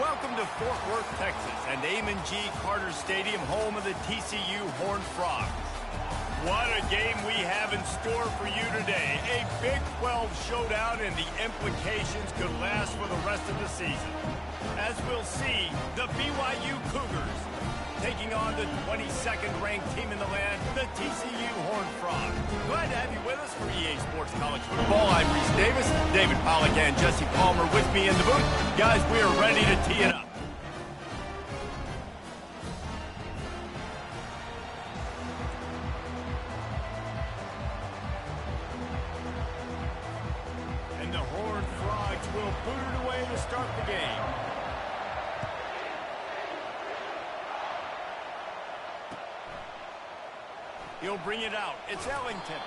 Welcome to Fort Worth, Texas, and Amon G. Carter Stadium, home of the TCU Horned Frogs. What a game we have in store for you today. A Big 12 showdown, and the implications could last for the rest of the season. As we'll see, the BYU Cougars taking on the 22nd-ranked team in the land, the TCU Horned Frogs. Glad to have you with us for EA Sports College Football. I'm Reese Davis, David Pollack, and Jesse Palmer with me in the booth. Guys, we are ready to tee it up. And the Horned Frogs will boot it away to start the game. He'll bring it out. It's Ellington.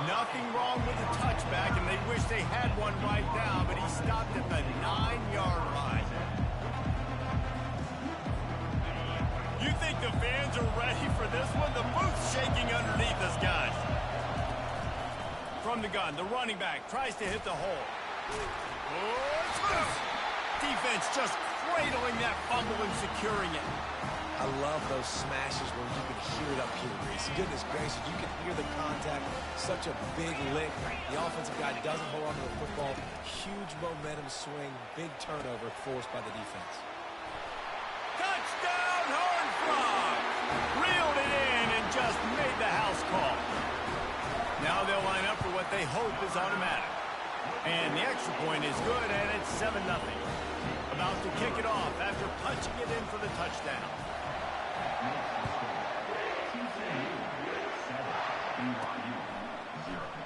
Nothing wrong with the touchback, and they wish they had one right now, but he stopped at the 9-yard line. You think the fans are ready for this one? The booth's shaking underneath us, guys. From the gun, the running back tries to hit the hole. Oh, it's loose. Defense just cradling that fumble and securing it. I love those smashes where you can hear it up here, Reese. Goodness gracious, you can hear the contact. Such a big lick. The offensive guy doesn't hold on to the football. Huge momentum swing. Big turnover forced by the defense. Touchdown, Horned Frogs! Reeled it in and just made the house call. Now they'll line up for what they hope is automatic. And the extra point is good, and it's 7-0. About to kick it off after punching it in for the touchdown.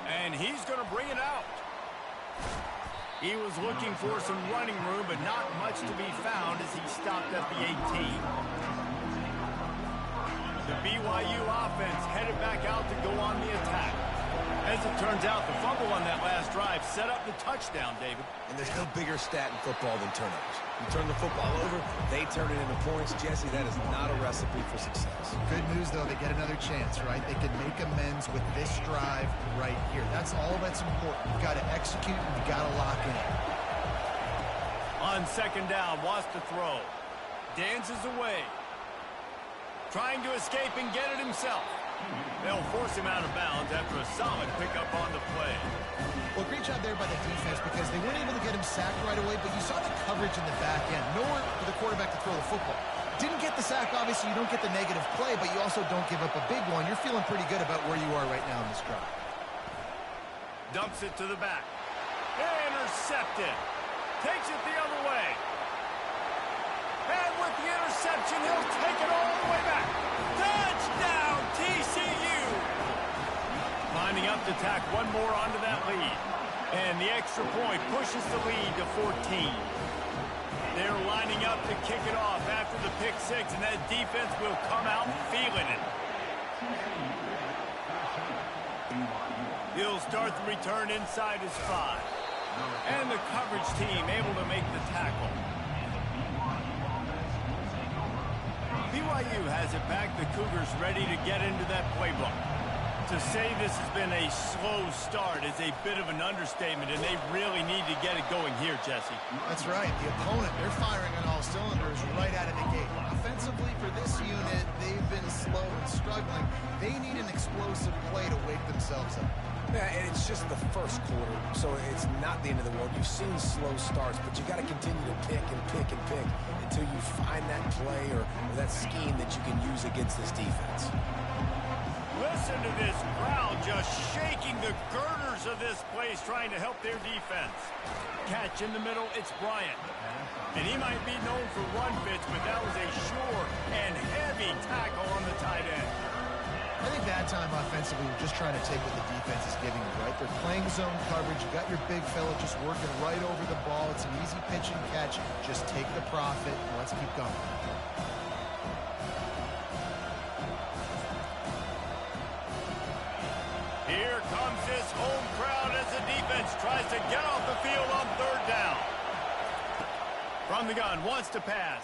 And he's going to bring it out. He was looking for some running room, but not much to be found as he stopped at the 18. The BYU offense headed back out to go on the attack. As it turns out, the fumble on that last drive set up the touchdown, David. And there's no bigger stat in football than turnovers. You turn the football over, they turn it into points. Jesse, that is not a recipe for success. Good news, though, they get another chance, right? They can make amends with this drive right here. That's all that's important. You've got to execute, and you've got to lock in. On second down, wants to throw. Dances away. Trying to escape and get it himself. They'll force him out of bounds after a solid pickup on the play. Well, great job there by the defense because they weren't able to get him sacked right away, but you saw the coverage in the back end. Nowhere for the quarterback to throw the football. Didn't get the sack, obviously. You don't get the negative play, but you also don't give up a big one. You're feeling pretty good about where you are right now in this drive. Dumps it to the back. Intercepted. Takes it the other way. And with the interception, he'll take it all the way back. Touchdown, TCU! Lining up to tack one more onto that lead. And the extra point pushes the lead to 14. They're lining up to kick it off after the pick six, and that defense will come out feeling it. He'll start the return inside his 5. And the coverage team able to make the tackle. BYU has it back. The Cougars ready to get into that playbook. To say this has been a slow start is a bit of an understatement, and they really need to get it going here, Jesse. That's right. The opponent, they're firing on all cylinders right out of the gate. Offensively, for this unit, they've been slow and struggling. They need an explosive play to wake themselves up. Yeah, and it's just the first quarter, so it's not the end of the world. You've seen slow starts, but you got to continue to pick and pick and pick until you find that play or that scheme that you can use against this defense. Listen to this crowd just shaking the girders of this place, trying to help their defense. Catch in the middle, it's Bryant. And he might be known for run fits, but that was a sure and heavy tackle on the tight end. I think that time offensively, you're just trying to take what the defense is giving you, right? They're playing zone coverage. You got your big fella just working right over the ball. It's an easy pitch and catch. Just take the profit and let's keep going. Here comes this home crowd as the defense tries to get off the field on third down. From the gun, wants to pass.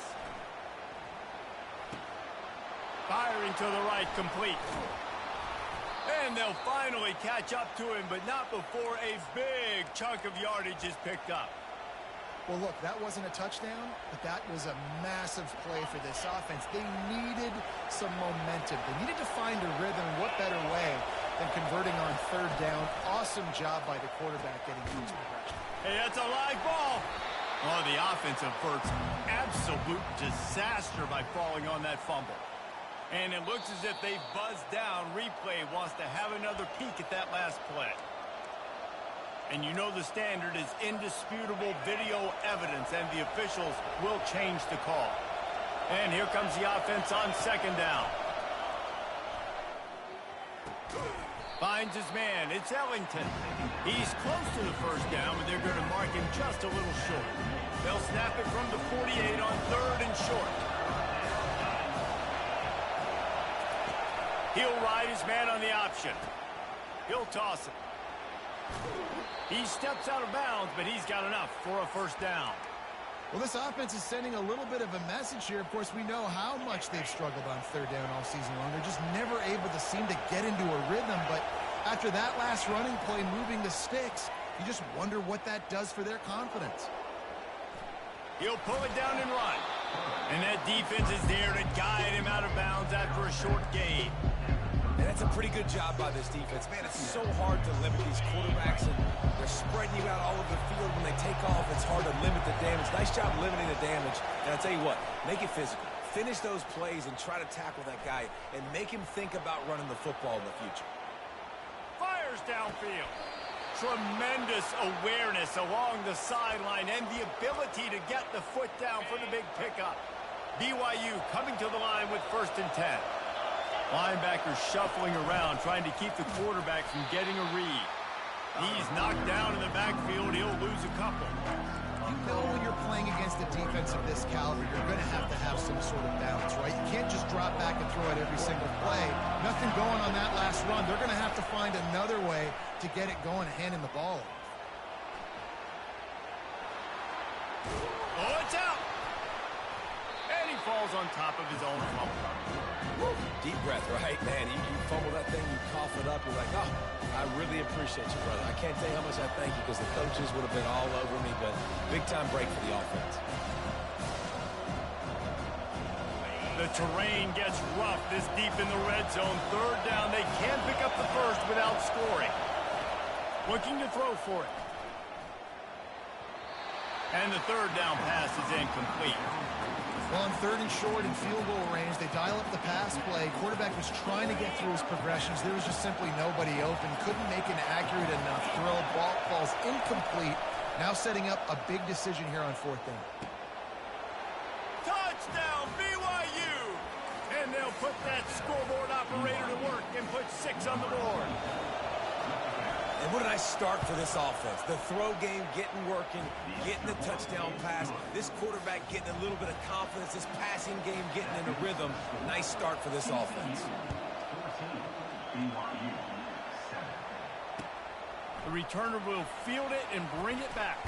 Firing to the right, complete. And they'll finally catch up to him, but not before a big chunk of yardage is picked up. Well, look, that wasn't a touchdown, but that was a massive play for this offense. They needed some momentum. They needed to find a rhythm. What better way than converting on third down? Awesome job by the quarterback getting these progression. Hey, that's a live ball. Oh, the offense averts absolute disaster by falling on that fumble. And it looks as if they buzzed down. Replay wants to have another peek at that last play. And you know the standard is indisputable video evidence, and the officials will change the call. And here comes the offense on second down. Finds his man. It's Ellington. He's close to the first down, but they're going to mark him just a little short. They'll snap it from the 48 on third and short. He'll ride his man on the option. He'll toss it. He steps out of bounds, but he's got enough for a first down. Well, this offense is sending a little bit of a message here. Of course, we know how much they've struggled on third down all season long. They're just never able to seem to get into a rhythm. But after that last running play, moving the sticks, you just wonder what that does for their confidence. He'll pull it down and run. And that defense is there to guide him out of bounds after a short gain. And that's a pretty good job by this defense. Man, it's so hard to limit these quarterbacks, and they're spreading you out all over the field. When they take off, it's hard to limit the damage. Nice job limiting the damage. And I'll tell you what, make it physical. Finish those plays and try to tackle that guy and make him think about running the football in the future. Fires downfield. Tremendous awareness along the sideline and the ability to get the foot down for the big pickup. BYU coming to the line with 1st and 10. Linebacker shuffling around, trying to keep the quarterback from getting a read. He's knocked down in the backfield. He'll lose a couple. You know when you're playing against a defense of this caliber, you're going to have some sort of balance, right? You can't just drop back and throw it every single play. Nothing going on that last run. They're going to have to find another way to get it going, handing the ball off. Oh, it's out! And he falls on top of his own fumble. Deep breath, right? Man, you fumble that thing, you cough it up, you're like, oh, I really appreciate you, brother. I can't tell you how much I thank you, because the coaches would have been all over me, but big-time break for the offense. The terrain gets rough this deep in the red zone. Third down, they can't pick up the first without scoring. Looking to throw for it. And the third down pass is incomplete. Well, on third and short and field goal range, they dial up the pass play. Quarterback was trying to get through his progressions. There was just simply nobody open. Couldn't make an accurate enough throw. Ball falls incomplete. Now setting up a big decision here on 4th down. Touchdown, BYU! And they'll put that scoreboard operator to work and put 6 on the board. And what a nice start for this offense. The throw game getting working, getting the touchdown pass. This quarterback getting a little bit of confidence. This passing game getting in a rhythm. Nice start for this offense. The returner will field it and bring it back.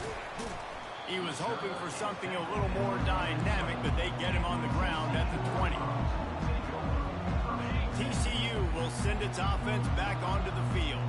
He was hoping for something a little more dynamic, but they get him on the ground at the 20. TCU will send its offense back onto the field.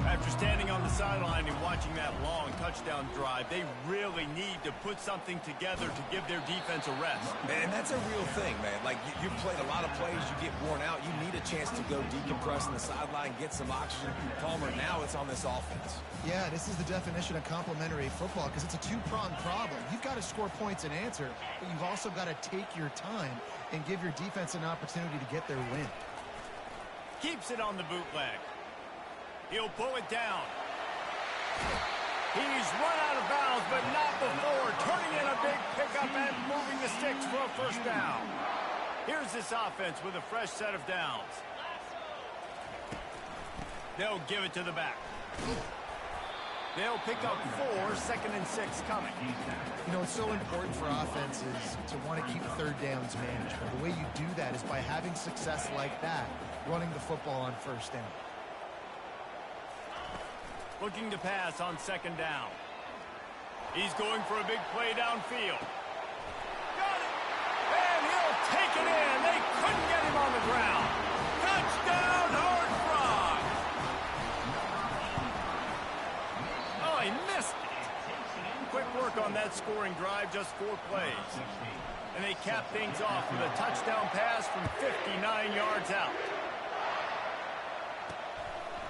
After standing on the sideline and watching that long touchdown drive, they really need to put something together to give their defense a rest. Man, that's a real thing, man. Like, you've played a lot of plays, you get worn out. You need a chance to go decompress on the sideline, get some oxygen. Palmer, now it's on this offense. Yeah, this is the definition of complementary football, because it's a two-pronged problem. You've got to score points and answer, but you've also got to take your time and give your defense an opportunity to get their win. Keeps it on the bootleg. He'll pull it down. He's run out of bounds, but not before turning in a big pickup and moving the sticks for a first down. Here's this offense with a fresh set of downs. They'll give it to the back. They'll pick up 4, 2nd and 6 coming. You know, it's so important for offenses to want to keep third downs manageable. The way you do that is by having success like that, running the football on first down. Looking to pass on 2nd down. He's going for a big play downfield. Got it! And he'll take it in. They couldn't get him on the ground. Touchdown, Horned Frog! Oh, he missed it. Quick work on that scoring drive, just 4 plays. And they cap things off with a touchdown pass from 59 yards out.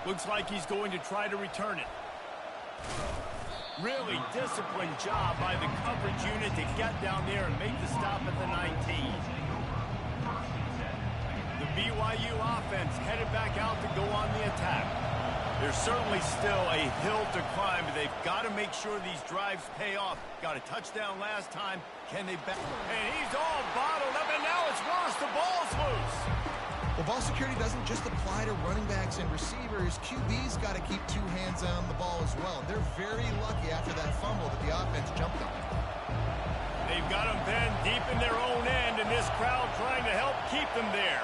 Looks like he's going to try to return it. Really disciplined job by the coverage unit to get down there and make the stop at the 19. The BYU offense headed back out to go on the attack. There's certainly still a hill to climb, but they've got to make sure these drives pay off. Got a touchdown last time. Can they back? And he's all bottled up, and now it's worse. The ball's loose. Well, ball security doesn't just apply to running backs and receivers. QB's got to keep 2 hands on the ball as well. They're very lucky after that fumble that the offense jumped on. They've got them pinned deep in their own end, and this crowd trying to help keep them there.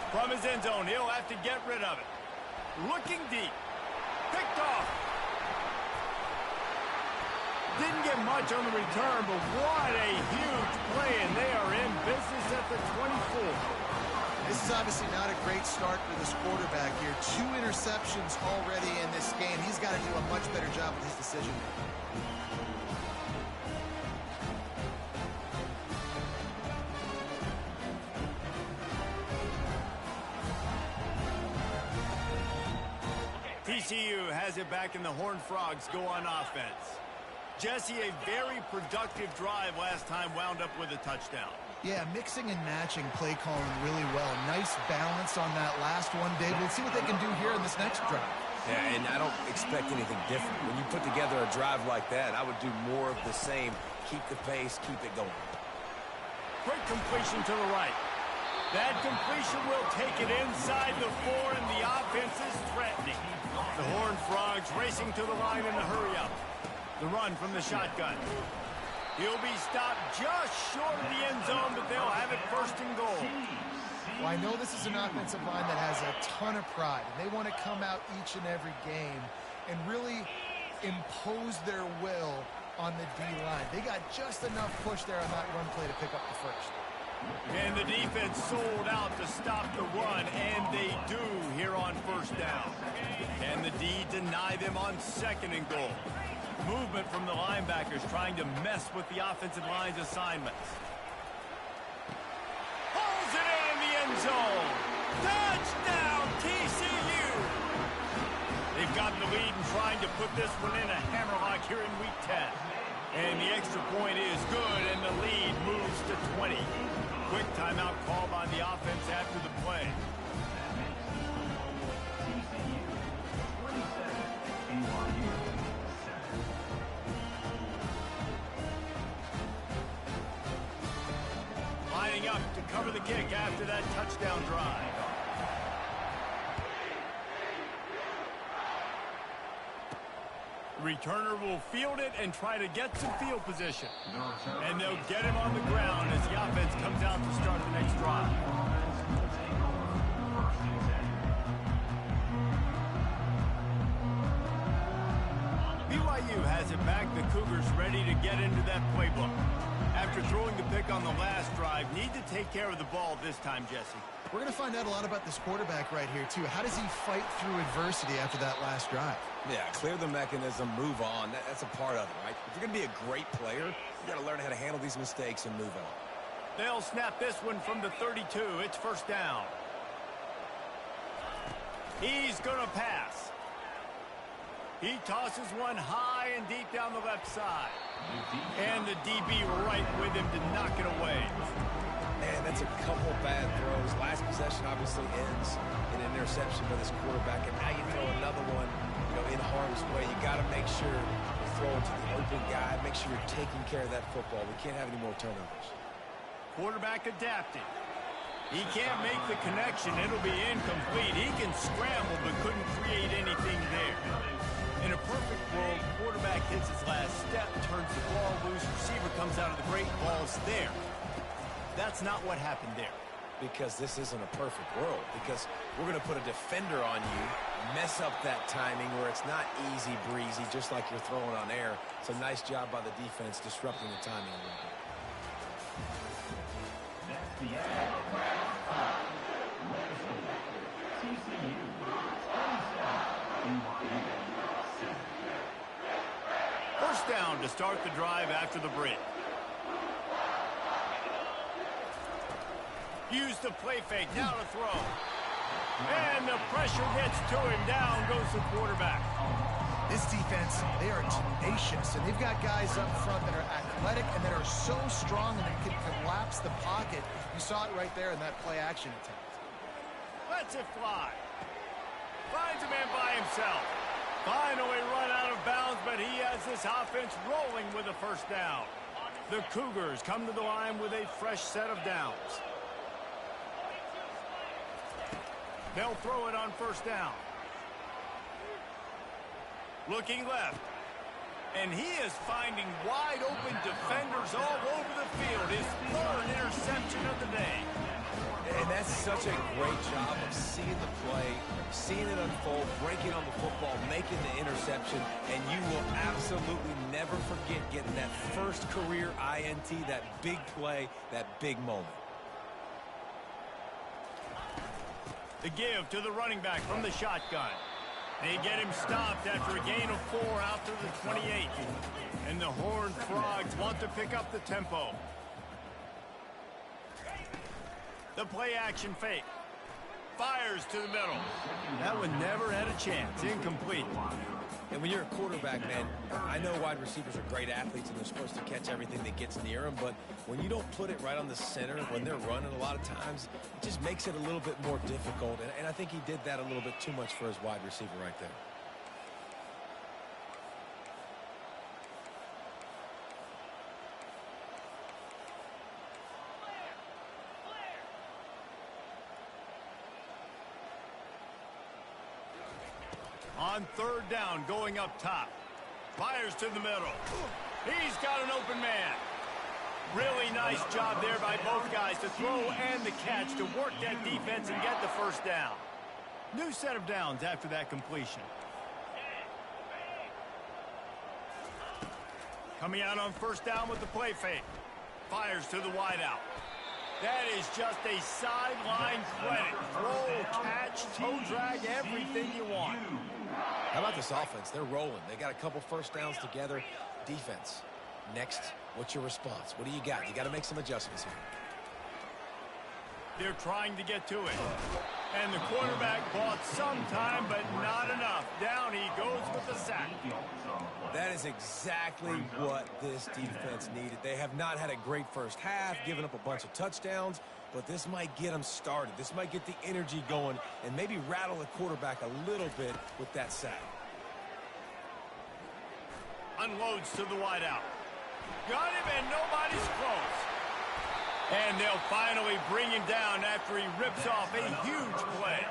From his end zone, he'll have to get rid of it. Looking deep. Picked off. Didn't get much on the return, but what a huge play, and they are in business at the 24. This is obviously not a great start for this quarterback here. 2 interceptions already in this game. He's got to do a much better job with his decision making. TCU has it back, and the Horned Frogs go on offense. Jesse, a very productive drive last time, wound up with a touchdown. Yeah, mixing and matching play calling really well. Nice balance on that last one, Dave. We'll see what they can do here in this next drive. Yeah, and I don't expect anything different. When you put together a drive like that, I would do more of the same. Keep the pace, keep it going. Quick completion to the right. That completion will take it inside the 4, and the offense is threatening. The Horned Frogs racing to the line in a hurry-up. The run from the shotgun. He'll be stopped just short of the end zone, but they'll have it 1st and goal. Well, I know this is an offensive line that has a ton of pride, and they want to come out each and every game and really impose their will on the D-line. They got just enough push there on that run play to pick up the 1st. And the defense sold out to stop the run, and they do here on 1st down. And the D deny them on 2nd and goal. Movement from the linebackers trying to mess with the offensive line's assignments. Pulls it in the end zone. Touchdown, TCU! They've got the lead and trying to put this one in a hammerlock here in Week 10. And the extra point is good, and the lead moves to 20. Quick timeout called on the offense after the play. Lining up to cover the kick after that touchdown drive. Returner will field it and try to get some field position. And they'll get him on the ground as the offense comes out to start the next drive. BYU has it back. The Cougars ready to get into that playbook. After throwing the pick on the last drive, need to take care of the ball this time, Jesse. We're going to find out a lot about this quarterback right here, too. How does he fight through adversity after that last drive? Yeah, clear the mechanism, move on. That's a part of it, right? If you're going to be a great player, you got to learn how to handle these mistakes and move on. They'll snap this one from the 32. It's 1st down. He's going to pass. He tosses one high and deep down the left side. And the DB right with him to knock it away. Man, that's a couple bad throws. Last possession obviously ends in an interception by this quarterback, and now you throw another one, in harm's way. You got to make sure you're throwing to the open guy. Make sure you're taking care of that football. We can't have any more turnovers. Quarterback adapting. He can't make the connection. It'll be incomplete. He can scramble, but couldn't create anything there. In a perfect world, quarterback hits his last step, turns the ball loose, receiver comes out of the break, ball's there. That's not what happened there. Because this isn't a perfect world. Because we're going to put a defender on you, mess up that timing where it's not easy breezy, just like you're throwing on air. It's a nice job by the defense disrupting the timing a little bit. down to start the drive after the break. Use the play fake, now to throw. And the pressure gets to him. Down goes the quarterback. This defense, they are tenacious, and they've got guys up front that are athletic and that are so strong and that can collapse the pocket. You saw it right there in that play-action attempt. Lets it fly. Finds a man by himself. Finally run out of bounds, but he has this offense rolling with a first down. The Cougars come to the line with a fresh set of downs. They'll throw it on first down. Looking left. And he is finding wide open defenders all over the field. His third interception of the day. And that's such a great job of seeing the play, seeing it unfold, breaking on the football, making the interception, and you will absolutely never forget getting that first career INT, that big play, that big moment. The give to the running back from the shotgun. They get him stopped after a gain of 4 out to the 28. And the Horned Frogs want to pick up the tempo. The play action fake. Fires to the middle. That one never had a chance. Incomplete. And when you're a quarterback, man, I know wide receivers are great athletes and they're supposed to catch everything that gets near them, but when you don't put it right on the center, when they're running a lot of times, it just makes it a little bit more difficult. And I think he did that a little bit too much for his wide receiver right there. On third down, going up top. Fires to the middle. He's got an open man. Really nice job there by both guys to throw and the catch to work that defense and get the first down. New set of downs after that completion. Coming out on first down with the play fake. Fires to the wideout. That is just a sideline credit. Throw, catch, toe drag, everything you want. How about this offense? They're rolling. They got a couple first downs together. Defense. Next, what's your response? What do you got? You got to make some adjustments here. They're trying to get to it. And the quarterback bought some time, but not enough. Down he goes with the sack. That is exactly what this defense needed. They have not had a great first half, giving up a bunch of touchdowns, but this might get them started. This might get the energy going and maybe rattle the quarterback a little bit with that sack. Unloads to the wideout. Got him, and nobody's close. And they'll finally bring him down after he rips off a huge play.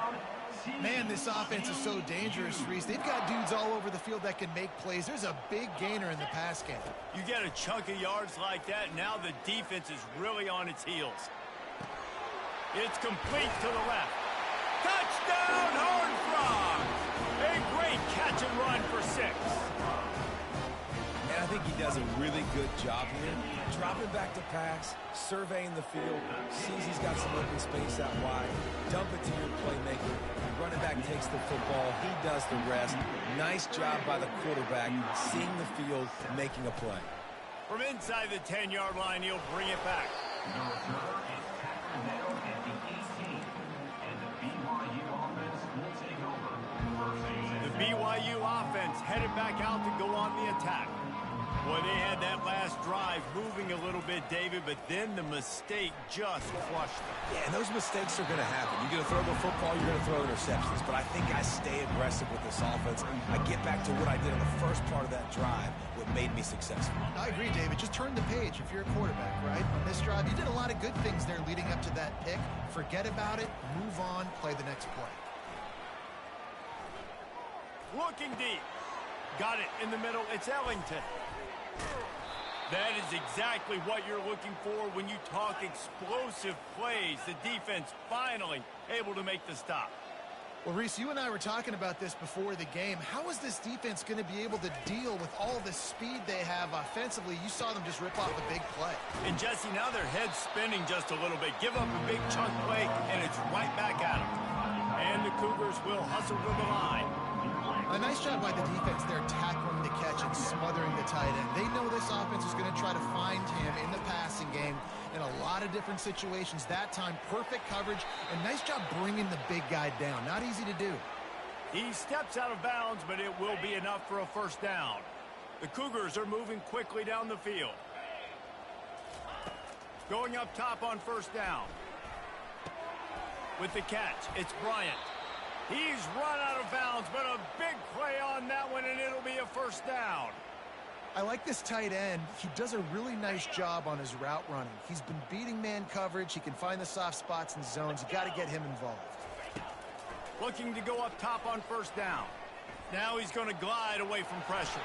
Man, this offense is so dangerous, Reese. They've got dudes all over the field that can make plays. There's a big gainer in the pass game. You get a chunk of yards like that, now the defense is really on its heels. It's complete to the left. Touchdown, Horned Frogs! A great catch and run for 6. And I think he does a really good job here. Dropping back to pass, surveying the field, sees he's got some open space out wide, dump it to your playmaker. The running back takes the football, he does the rest. Nice job by the quarterback, seeing the field, making a play. From inside the 10-yard line, he'll bring it back. The BYU offense headed back out to go on the attack. Boy, they had that last drive moving a little bit, David, but then the mistake just crushed them. Yeah, and those mistakes are going to happen. You're going to throw the football, you're going to throw interceptions, but I think I stay aggressive with this offense. I get back to what I did in the first part of that drive, what made me successful. I agree, David. Just turn the page if you're a quarterback, right? On this drive, you did a lot of good things there leading up to that pick. Forget about it, move on, play the next play. Looking deep. Got it in the middle. It's Ellington. That is exactly what you're looking for when you talk explosive plays. The defense finally able to make the stop. Well, Reese, you and I were talking about this before the game. How is this defense going to be able to deal with all the speed they have offensively? You saw them just rip off a big play. And, Jesse, now their head's spinning just a little bit. Give up a big chunk play, and it's right back at them. And the Cougars will hustle to the line. A nice job by the defense there tackling the catch and smothering the tight end going to try to find him in the passing game in a lot of different situations. That time, perfect coverage, and nice job bringing the big guy down. Not easy to do. He steps out of bounds, but it will be enough for a first down. The Cougars are moving quickly down the field. Going up top on first down. With the catch, it's Bryant. He's run out of bounds, but a big play on that one, and it'll be a first down. I like this tight end. He does a really nice job on his route running. He's been beating man coverage. He can find the soft spots and zones. You got to get him involved. Looking to go up top on first down. Now he's going to glide away from pressure.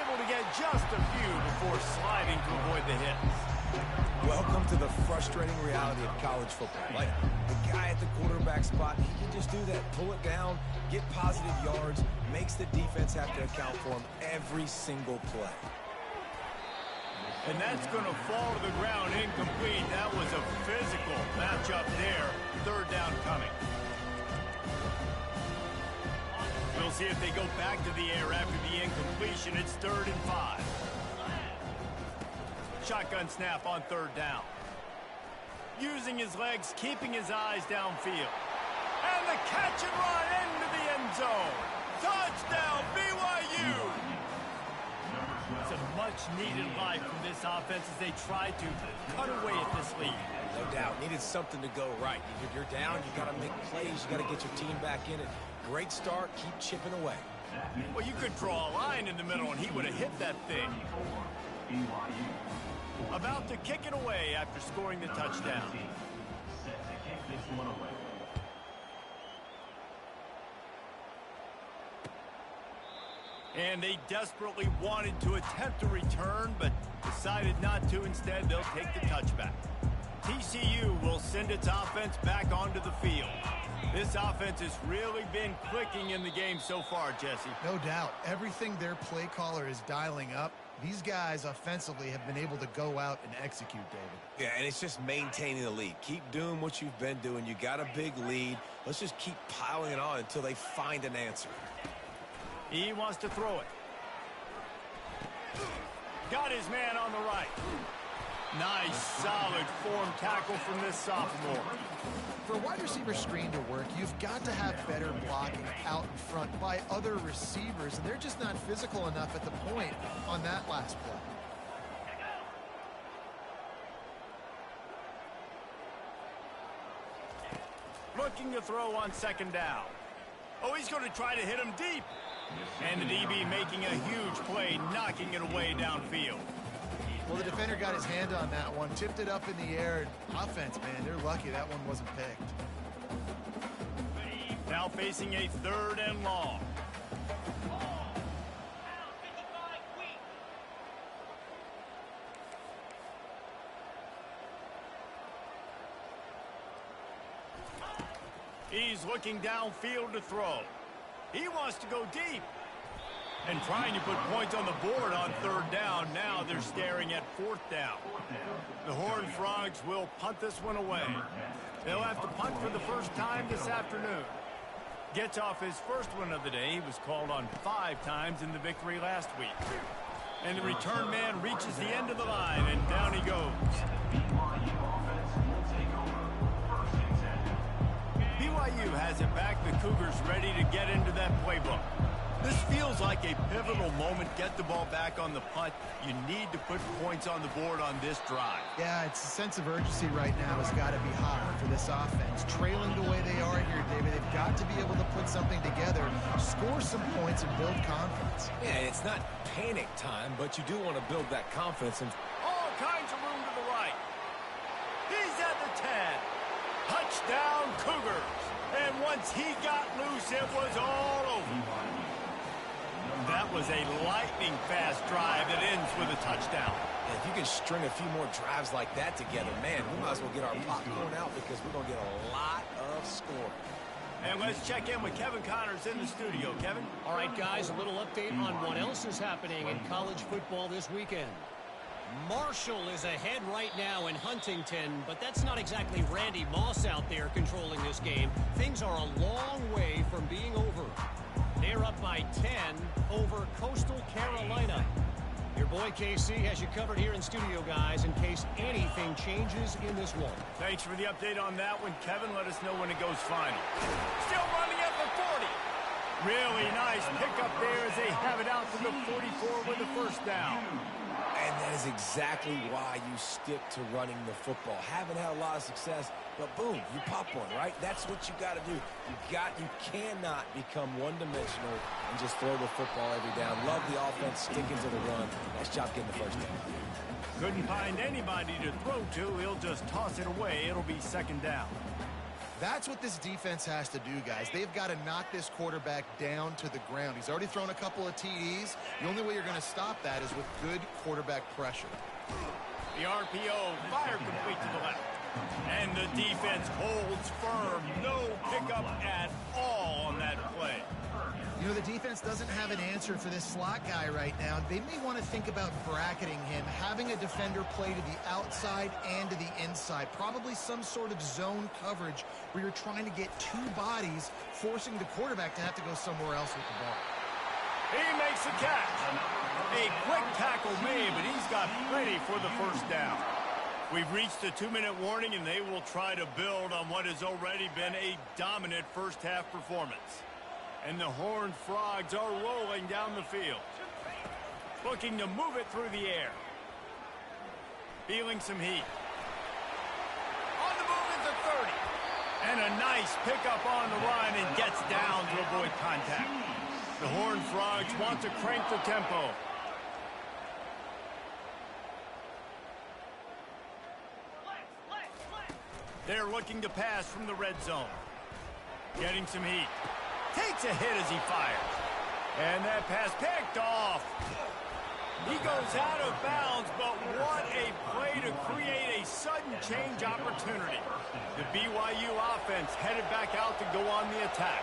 Able to get just a few before sliding to avoid the hits. Welcome to the frustrating reality of college football. Like, the guy at the quarterback spot, he can just do that. Pull it down, get positive yards, makes the defense have to account for him every single play. And that's going to fall to the ground incomplete. That was a physical matchup there. Third down coming. We'll see if they go back to the air after the incompletion. It's 3rd and 5. Shotgun snap on 3rd down. Using his legs, keeping his eyes downfield. And the catch and run into the end zone. Touchdown, BYU! It's a much-needed life from this offense as they try to cut away at this lead. No doubt. Needed something to go right. If you're down, you got to make plays. You got to get your team back in it. Great start. Keep chipping away. Well, you could draw a line in the middle, and he would have hit that thing. About to kick it away after scoring the touchdown. And they desperately wanted to attempt a return, but decided not to. Instead, they'll take the touchback. TCU will send its offense back onto the field. This offense has really been clicking in the game so far, Jesse. No doubt. Everything their play caller is dialing up, these guys offensively have been able to go out and execute, David. Yeah, and it's just maintaining the lead. Keep doing what you've been doing. You got a big lead. Let's just keep piling it on until they find an answer. He wants to throw it. Got his man on the right. Nice, solid form tackle from this sophomore. For a wide receiver screen to work, you've got to have better blocking out in front by other receivers, and they're just not physical enough at the point on that last play. Looking to throw on 2nd down. Oh, he's going to try to hit him deep. And the DB making a huge play, knocking it away downfield. Well, the defender got his hand on that one, tipped it up in the air. Offense, man, they're lucky that one wasn't picked. Now facing a 3rd and long. He's looking downfield to throw. He wants to go deep. And trying to put points on the board on 3rd down. Now they're staring at 4th down. The Horned Frogs will punt this one away. They'll have to punt for the first time this afternoon. Gets off his first one of the day. He was called on 5 times in the victory last week. And the return man reaches the end of the line, and down he goes. BYU has it back. The Cougars ready to get into that playbook. This feels like a pivotal moment. Get the ball back on the punt. You need to put points on the board on this drive. Yeah, it's a sense of urgency right now has got to be high for this offense. Trailing the way they are here, David, they've got to be able to put something together, score some points, and build confidence. Yeah, it's not panic time, but you do want to build that confidence. And all kinds of room to the right. He's at the 10. Touchdown, Cougars. And once he got loose, it was all over. That was a lightning-fast drive that ends with a touchdown. if you can string a few more drives like that together, man, we might as well get our popcorn out because we're going to get a lot of scoring. And let's check in with Kevin Connors in the studio. Kevin? All right, guys, a little update on what else is happening in college football this weekend. Marshall is ahead right now in Huntington, but that's not exactly Randy Moss out there controlling this game. Things are a long way from being over. They're up by 10 over Coastal Carolina. Your Your boy KC has you covered here in studio, guys, in case anything changes in this one. Thanks for the update on that one, Kevin. Let us know when it goes final. Still running at the 40. Really nice pickup there as they have it out to the 44 with the first down. And that is exactly why you stick to running the football. Haven't had a lot of success, but boom, you pop one, right? That's what you got to do. You cannot become one-dimensional and just throw the football every down. Love the offense, sticking to the run. Nice job getting the first down. Couldn't find anybody to throw to. He'll just toss it away. It'll be second down. That's what this defense has to do, guys. They've got to knock this quarterback down to the ground. He's already thrown a couple of TDs. The only way you're going to stop that is with good quarterback pressure. The RPO, fire complete to the left. And the defense holds firm. No pickup at all on that play. You know, the defense doesn't have an answer for this slot guy right now. They may want to think about bracketing him, having a defender play to the outside and to the inside. Probably some sort of zone coverage where you're trying to get two bodies, forcing the quarterback to have to go somewhere else with the ball. He makes the catch. A quick tackle made, but he's got plenty for the first down. We've reached the 2-minute warning, and they will try to build on what has already been a dominant first-half performance. And the Horned Frogs are rolling down the field. Looking to move it through the air. Feeling some heat. On the move at the 30. And a nice pickup on the run and gets down to avoid contact. The Horned Frogs want to crank the tempo. They're looking to pass from the red zone. Getting some heat. Takes a hit as he fires. And that pass picked off. He goes out of bounds, but what a play to create a sudden change opportunity. The BYU offense headed back out to go on the attack.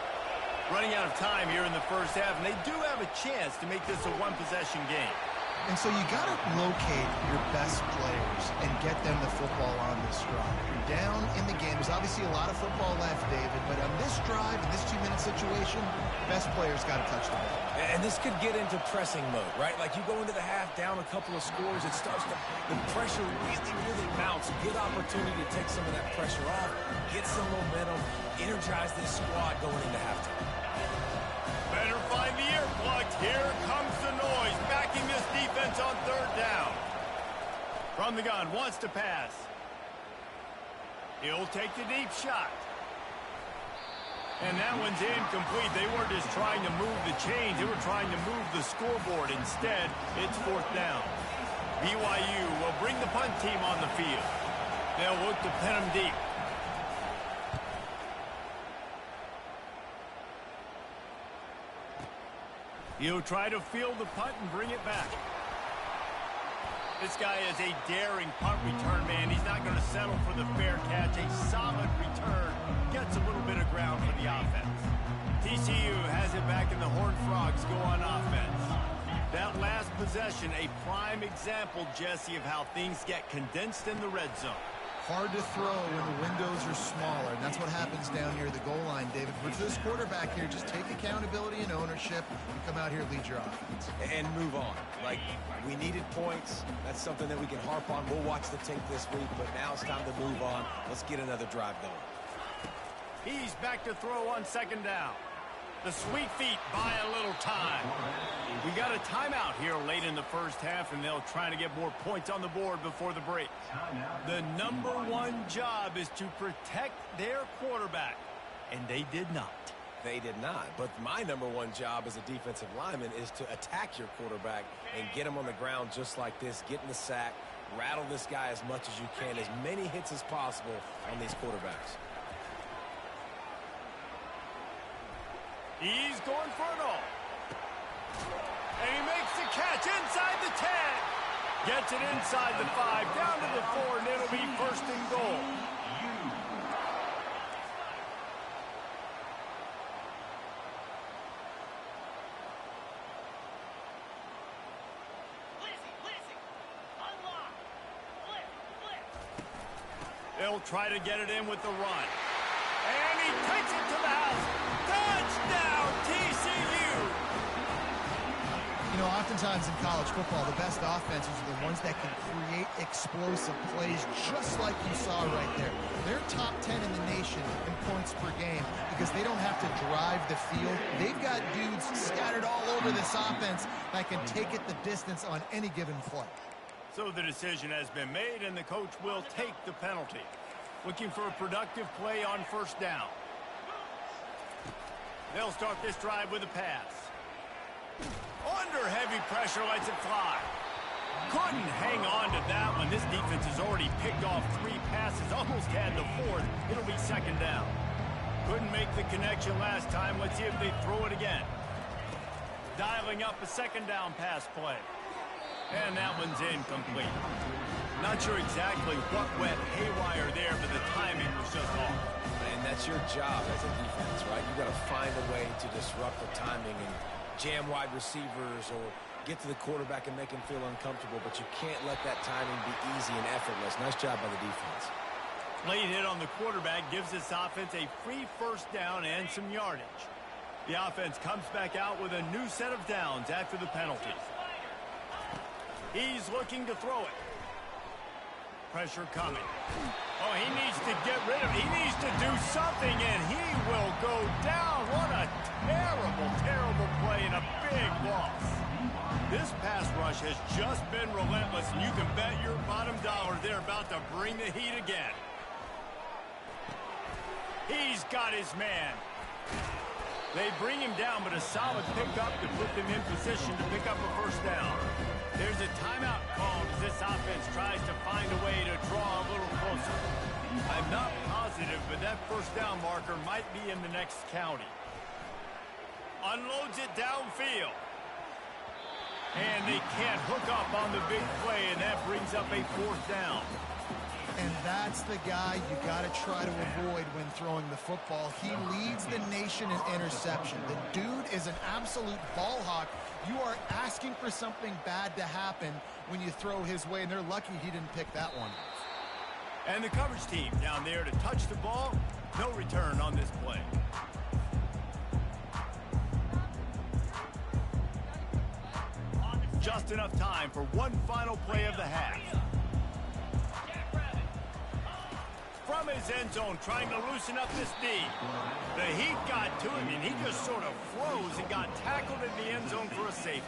Running out of time here in the first half, and they do have a chance to make this a one-possession game. And so you got to locate your best players and get them the football on this drive. You're down in the game. There's obviously a lot of football left, David, but on this drive, in this 2-minute situation, best players got to touch the ball. And this could get into pressing mode, right? Like you go into the half down a couple of scores, it starts to, the pressure really mounts. Good opportunity to take some of that pressure off, get some momentum, energize this squad going into halftime. Better find the earplugs. Here comes the noise, backing this defense on third down. From the gun, wants to pass. He'll take the deep shot. And that one's incomplete. They weren't just trying to move the chains. They were trying to move the scoreboard. Instead, it's fourth down. BYU will bring the punt team on the field. They'll look to pin them deep. He'll try to field the punt and bring it back. This guy is a daring punt return man. He's not going to settle for the fair catch. A solid return gets a little bit of ground for the offense. TCU has it back, and the Horned Frogs go on offense. That last possession, a prime example, Jesse, of how things get condensed in the red zone. Hard to throw when the windows are smaller, and that's what happens down near the goal line, David. For this quarterback here, just take accountability and ownership and come out here and lead your offense. And move on. Like, we needed points. That's something that we can harp on. We'll watch the tape this week, but now it's time to move on. Let's get another drive going. He's back to throw on second down. The sweet feet buy a little time. We got a timeout here late in the first half, and they'll try to get more points on the board before the break. The number one job is to protect their quarterback, and they did not. They did not. But my number one job as a defensive lineman is to attack your quarterback and get him on the ground just like this, get in the sack, rattle this guy as much as you can, as many hits as possible on these quarterbacks. He's going for it all. And he makes the catch inside the 10. Gets it inside the 5, down to the 4, and it'll be first and goal. They'll try to get it in with the run. And he takes it to the house. Touchdown, TCU! You know, oftentimes in college football, the best offenses are the ones that can create explosive plays, just like you saw right there. They're top 10 in the nation in points per game because they don't have to drive the field. They've got dudes scattered all over this offense that can take it the distance on any given play. So the decision has been made, and the coach will take the penalty. Looking for a productive play on first down. They'll start this drive with a pass. Under heavy pressure, lets it fly. Couldn't hang on to that one. This defense has already picked off 3 passes, almost had the 4th. It'll be second down. Couldn't make the connection last time. Let's see if they throw it again. Dialing up a second down pass play. And that one's incomplete. Not sure exactly what went haywire there, but the timing was just off. And that's your job as a defense, right? You got to find a way to disrupt the timing and jam wide receivers or get to the quarterback and make him feel uncomfortable, but you can't let that timing be easy and effortless. Nice job by the defense. Late hit on the quarterback gives this offense a free first down and some yardage. The offense comes back out with a new set of downs after the penalties. He's looking to throw it. Pressure coming. Oh, he needs to get rid of it. He needs to do something, and he will go down. What a terrible, terrible play and a big loss. This pass rush has just been relentless, and you can bet your bottom dollar they're about to bring the heat again. He's got his man. They bring him down, but a solid pickup to put them in position to pick up a first down. There's a timeout called as this offense tries to find a way to draw a little closer. I'm not positive, but that first down marker might be in the next county. Unloads it downfield. And they can't hook up on the big play, and that brings up a 4th down. And that's the guy you got to try to avoid when throwing the football. He leads the nation in interception. The dude is an absolute ball hawk. You are asking for something bad to happen when you throw his way, and they're lucky he didn't pick that one. And the coverage team down there to touch the ball. No return on this play. Just enough time for one final play of the half. From his end zone, trying to loosen up this D. The heat got to him, and he just sort of froze and got tackled in the end zone for a safety.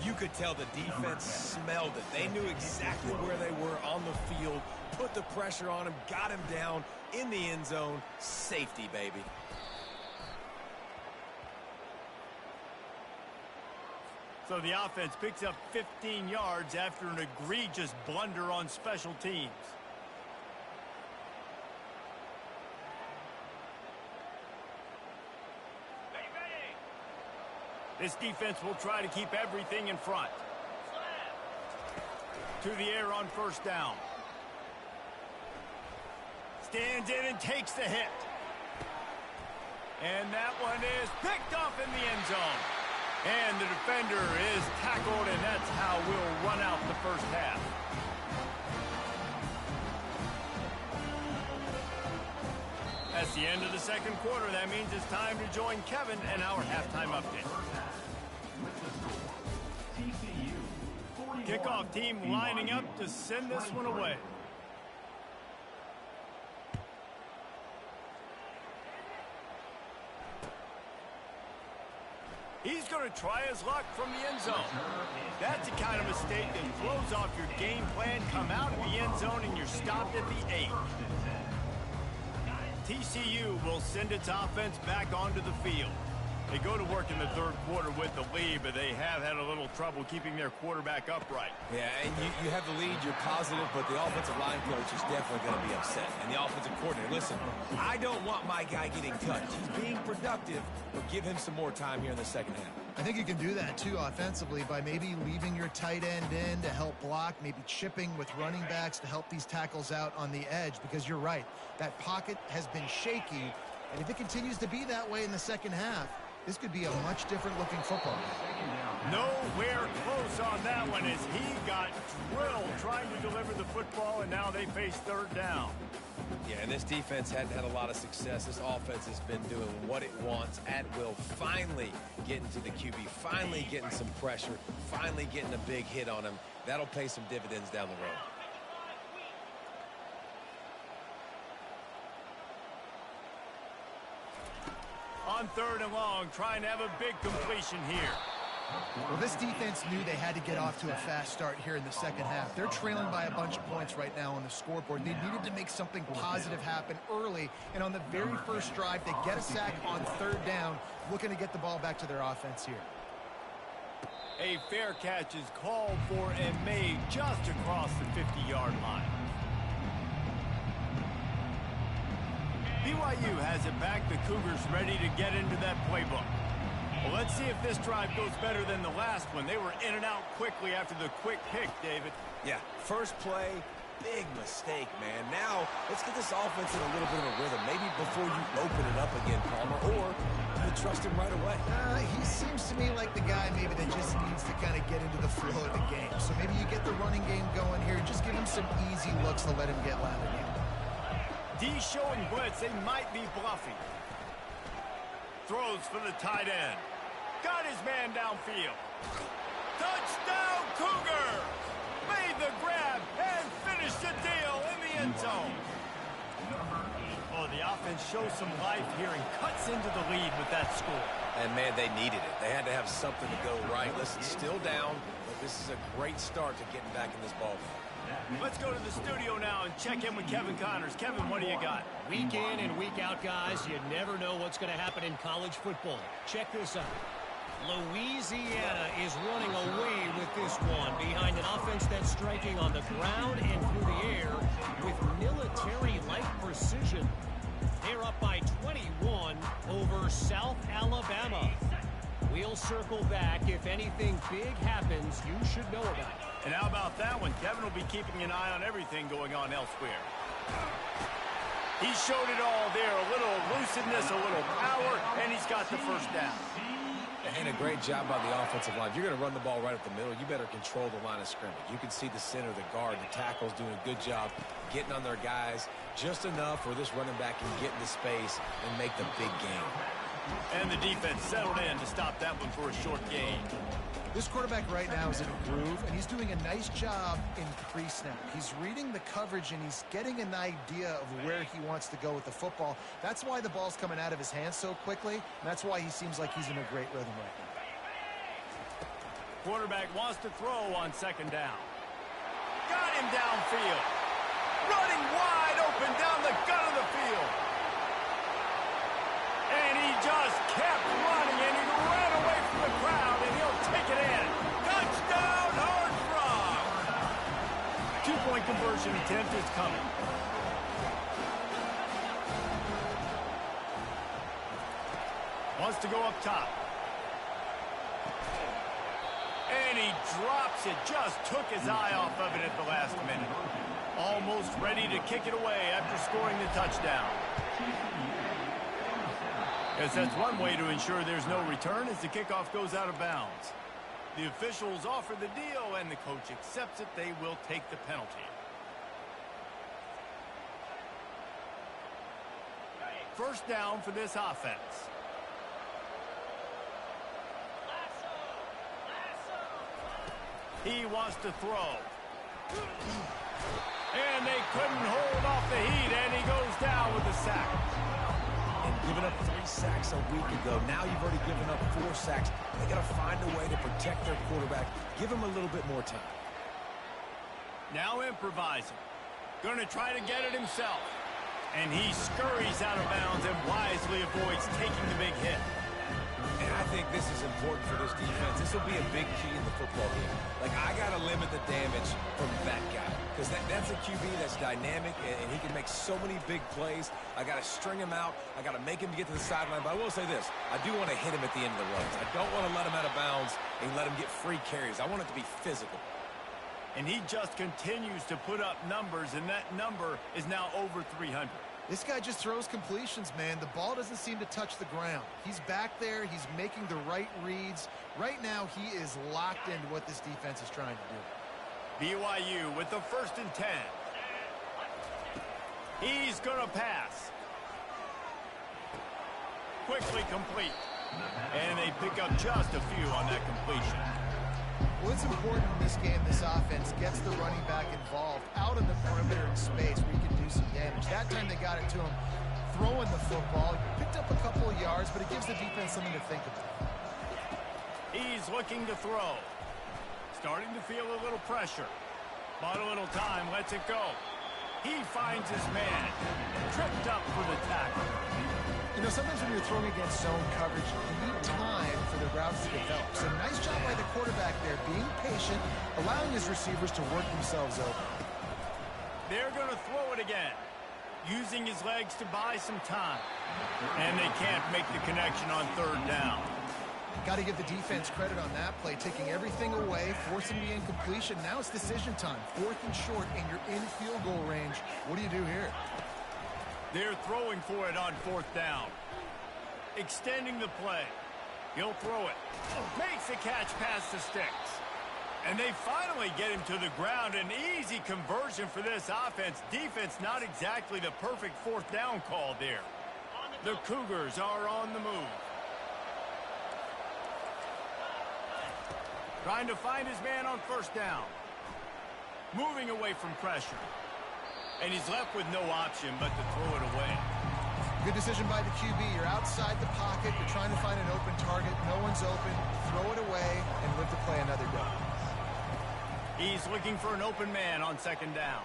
You could tell the defense smelled it. They knew exactly where they were on the field, put the pressure on him, got him down in the end zone. Safety, baby. So the offense picks up 15 yards after an egregious blunder on special teams. This defense will try to keep everything in front. To the air on first down. Stands in and takes the hit. And that one is picked off in the end zone. And the defender is tackled, and that's how we'll run out the first half. That's the end of the second quarter. That means it's time to join Kevin and our halftime update. Kickoff team lining up to send this one away. He's going to try his luck from the end zone. That's the kind of mistake that throws off your game plan. Come out of the end zone and you're stopped at the 8. TCU will send its offense back onto the field. They go to work in the third quarter with the lead, but they have had a little trouble keeping their quarterback upright. Yeah, and you have the lead, you're positive, but the offensive line coach is definitely going to be upset. And the offensive coordinator, listen, I don't want my guy getting touched. He's being productive, but give him some more time here in the second half. I think you can do that, too, offensively, by maybe leaving your tight end in to help block, maybe chipping with running backs to help these tackles out on the edge, because you're right. That pocket has been shaky, and if it continues to be that way in the second half, this could be a much different looking football. Nowhere close on that one as he got drilled trying to deliver the football, and now they face third down. Yeah, and this defense hadn't had a lot of success. This offense has been doing what it wants at will, finally getting to the QB, finally getting some pressure, finally getting a big hit on him. That'll pay some dividends down the road. On 3rd and long, trying to have a big completion here. Well, this defense knew they had to get off to a fast start here in the second half. They're trailing by a bunch of points right now on the scoreboard. They needed to make something positive happen early, and on the very first drive, they get a sack on 3rd down, looking to get the ball back to their offense here. A fair catch is called for and made just across the 50-yard line. BYU has it back. The Cougars ready to get into that playbook. Well, let's see if this drive goes better than the last one. They were in and out quickly after the quick pick, David. Yeah, first play, big mistake, man. Now, let's get this offense in a little bit of a rhythm. Maybe before you open it up again, Palmer, or you trust him right away. He seems to me like the guy maybe that just needs to kind of get into the flow of the game. So maybe you get the running game going here. Just give him some easy looks to let him get landed in. D showing blitz. They might be bluffing. Throws for the tight end. Got his man downfield. Touchdown, Cougar! Made the grab and finished the deal in the end zone. Oh, the offense shows some life here and cuts into the lead with that score. And, man, they needed it. They had to have something to go right. Listen, still down, but this is a great start to getting back in this ball game. Let's go to the studio now and check in with Kevin Connors. Kevin, what do you got? Week in and week out, guys, you never know what's going to happen in college football. Check this out. Louisiana is running away with this one behind an offense that's striking on the ground and through the air with military-like precision. They're up by 21 over South Alabama. We'll circle back. If anything big happens, you should know about it. And how about that one? Kevin will be keeping an eye on everything going on elsewhere. He showed it all there. A little elusiveness, a little power, and he's got the first down. And a great job by the offensive line. If you're going to run the ball right up the middle, you better control the line of scrimmage. You can see the center, the guard, the tackles doing a good job getting on their guys just enough where this running back can get into space and make the big game. And the defense settled in to stop that one for a short gain. This quarterback right now is in a groove, and he's doing a nice job in pre-snap. He's reading the coverage, and he's getting an idea of where he wants to go with the football. That's why the ball's coming out of his hands so quickly, and that's why he seems like he's in a great rhythm right now. Quarterback wants to throw on 2nd down. Got him downfield. Running wide open down the gut of the field. And he just kept running, and he ran away from the crowd, and he'll take it in. Touchdown, Horned Frog! 2-point conversion attempt is coming. Wants to go up top. And he drops it. Just took his eye off of it at the last minute. Almost ready to kick it away after scoring the touchdown. Yes, that's one way to ensure there's no return as the kickoff goes out of bounds. The officials offer the deal, and the coach accepts it. They will take the penalty. First down for this offense. He wants to throw. And they couldn't hold off the heat, and he goes down with a sack. And giving up 3 sacks a week ago. Now you've already given up 4 sacks. They got to find a way to protect their quarterback. Give him a little bit more time. Now improvising. Going to try to get it himself. And he scurries out of bounds and wisely avoids taking the big hit. And I think this is important for this defense. This will be a big key in the football game. Like, I got to limit the damage from that guy. Because that's a QB that's dynamic, and he can make so many big plays. I got to string him out. I got to make him get to the sideline. But I will say this. I do want to hit him at the end of the runs. I don't want to let him out of bounds and let him get free carries. I want it to be physical. And he just continues to put up numbers, and that number is now over 300. This guy just throws completions, man. The ball doesn't seem to touch the ground. He's back there. He's making the right reads. Right now, he is locked into what this defense is trying to do. BYU with the 1st and 10. He's going to pass. Quickly complete. And they pick up just a few on that completion. Well, it's important in this game, this offense gets the running back involved out in the perimeter in space where you can do some damage. That time they got it to him throwing the football. He picked up a couple of yards, but it gives the defense something to think about. He's looking to throw. Starting to feel a little pressure. Bought a little time, lets it go. He finds his man. Tripped up for the tackle. You know, sometimes when you're throwing against zone coverage, you need time for the routes to develop. So nice job by the quarterback there, being patient, allowing his receivers to work themselves open. They're going to throw it again, using his legs to buy some time. And they can't make the connection on third down. Got to give the defense credit on that play, taking everything away, forcing the incompletion. Now it's decision time. 4th and short, and you're in field goal range. What do you do here? They're throwing for it on 4th down. Extending the play. He'll throw it. Makes the catch past the sticks. And they finally get him to the ground. An easy conversion for this offense. Defense not exactly the perfect 4th down call there. The Cougars are on the move. Trying to find his man on 1st down. Moving away from pressure. And he's left with no option but to throw it away. Good decision by the QB. You're outside the pocket. You're trying to find an open target. No one's open. Throw it away and live to play another down. He's looking for an open man on 2nd down.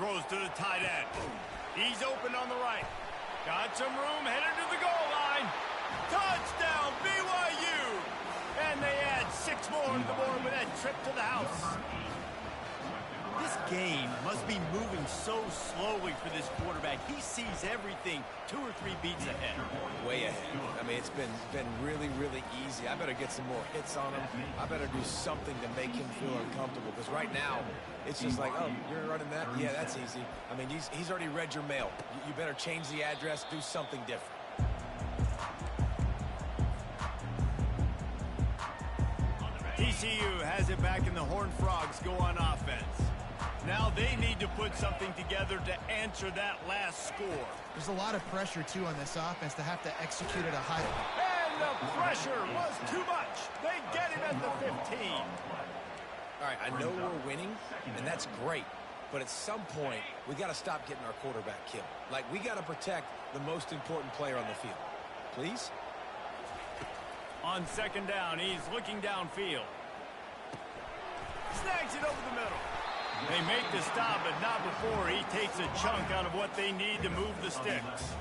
Throws to the tight end. He's open on the right. Got some room, headed to the goal line. Touchdown, BYU! And they add 6 more to the board with that trip to the house. This game must be moving so slowly for this quarterback. He sees everything 2 or 3 beats ahead. Way ahead. I mean, it's been really, really easy. I better get some more hits on him. I better do something to make him feel uncomfortable. Because right now, it's just like, oh, you're running that? Yeah, that's easy. I mean, he's already read your mail. You better change the address, do something different. TCU has it back, and the Horned Frogs go on offense. Now they need to put something together to answer that last score. There's a lot of pressure, too, on this offense to have to execute at a high level. And the pressure was too much. They get him at the 15. All right, I know we're winning, and that's great. But at some point, we got to stop getting our quarterback killed. Like, we got to protect the most important player on the field. Please? On 2nd down, he's looking downfield. Snags it over the middle. They make the stop, but not before he takes a chunk out of what they need to move the sticks.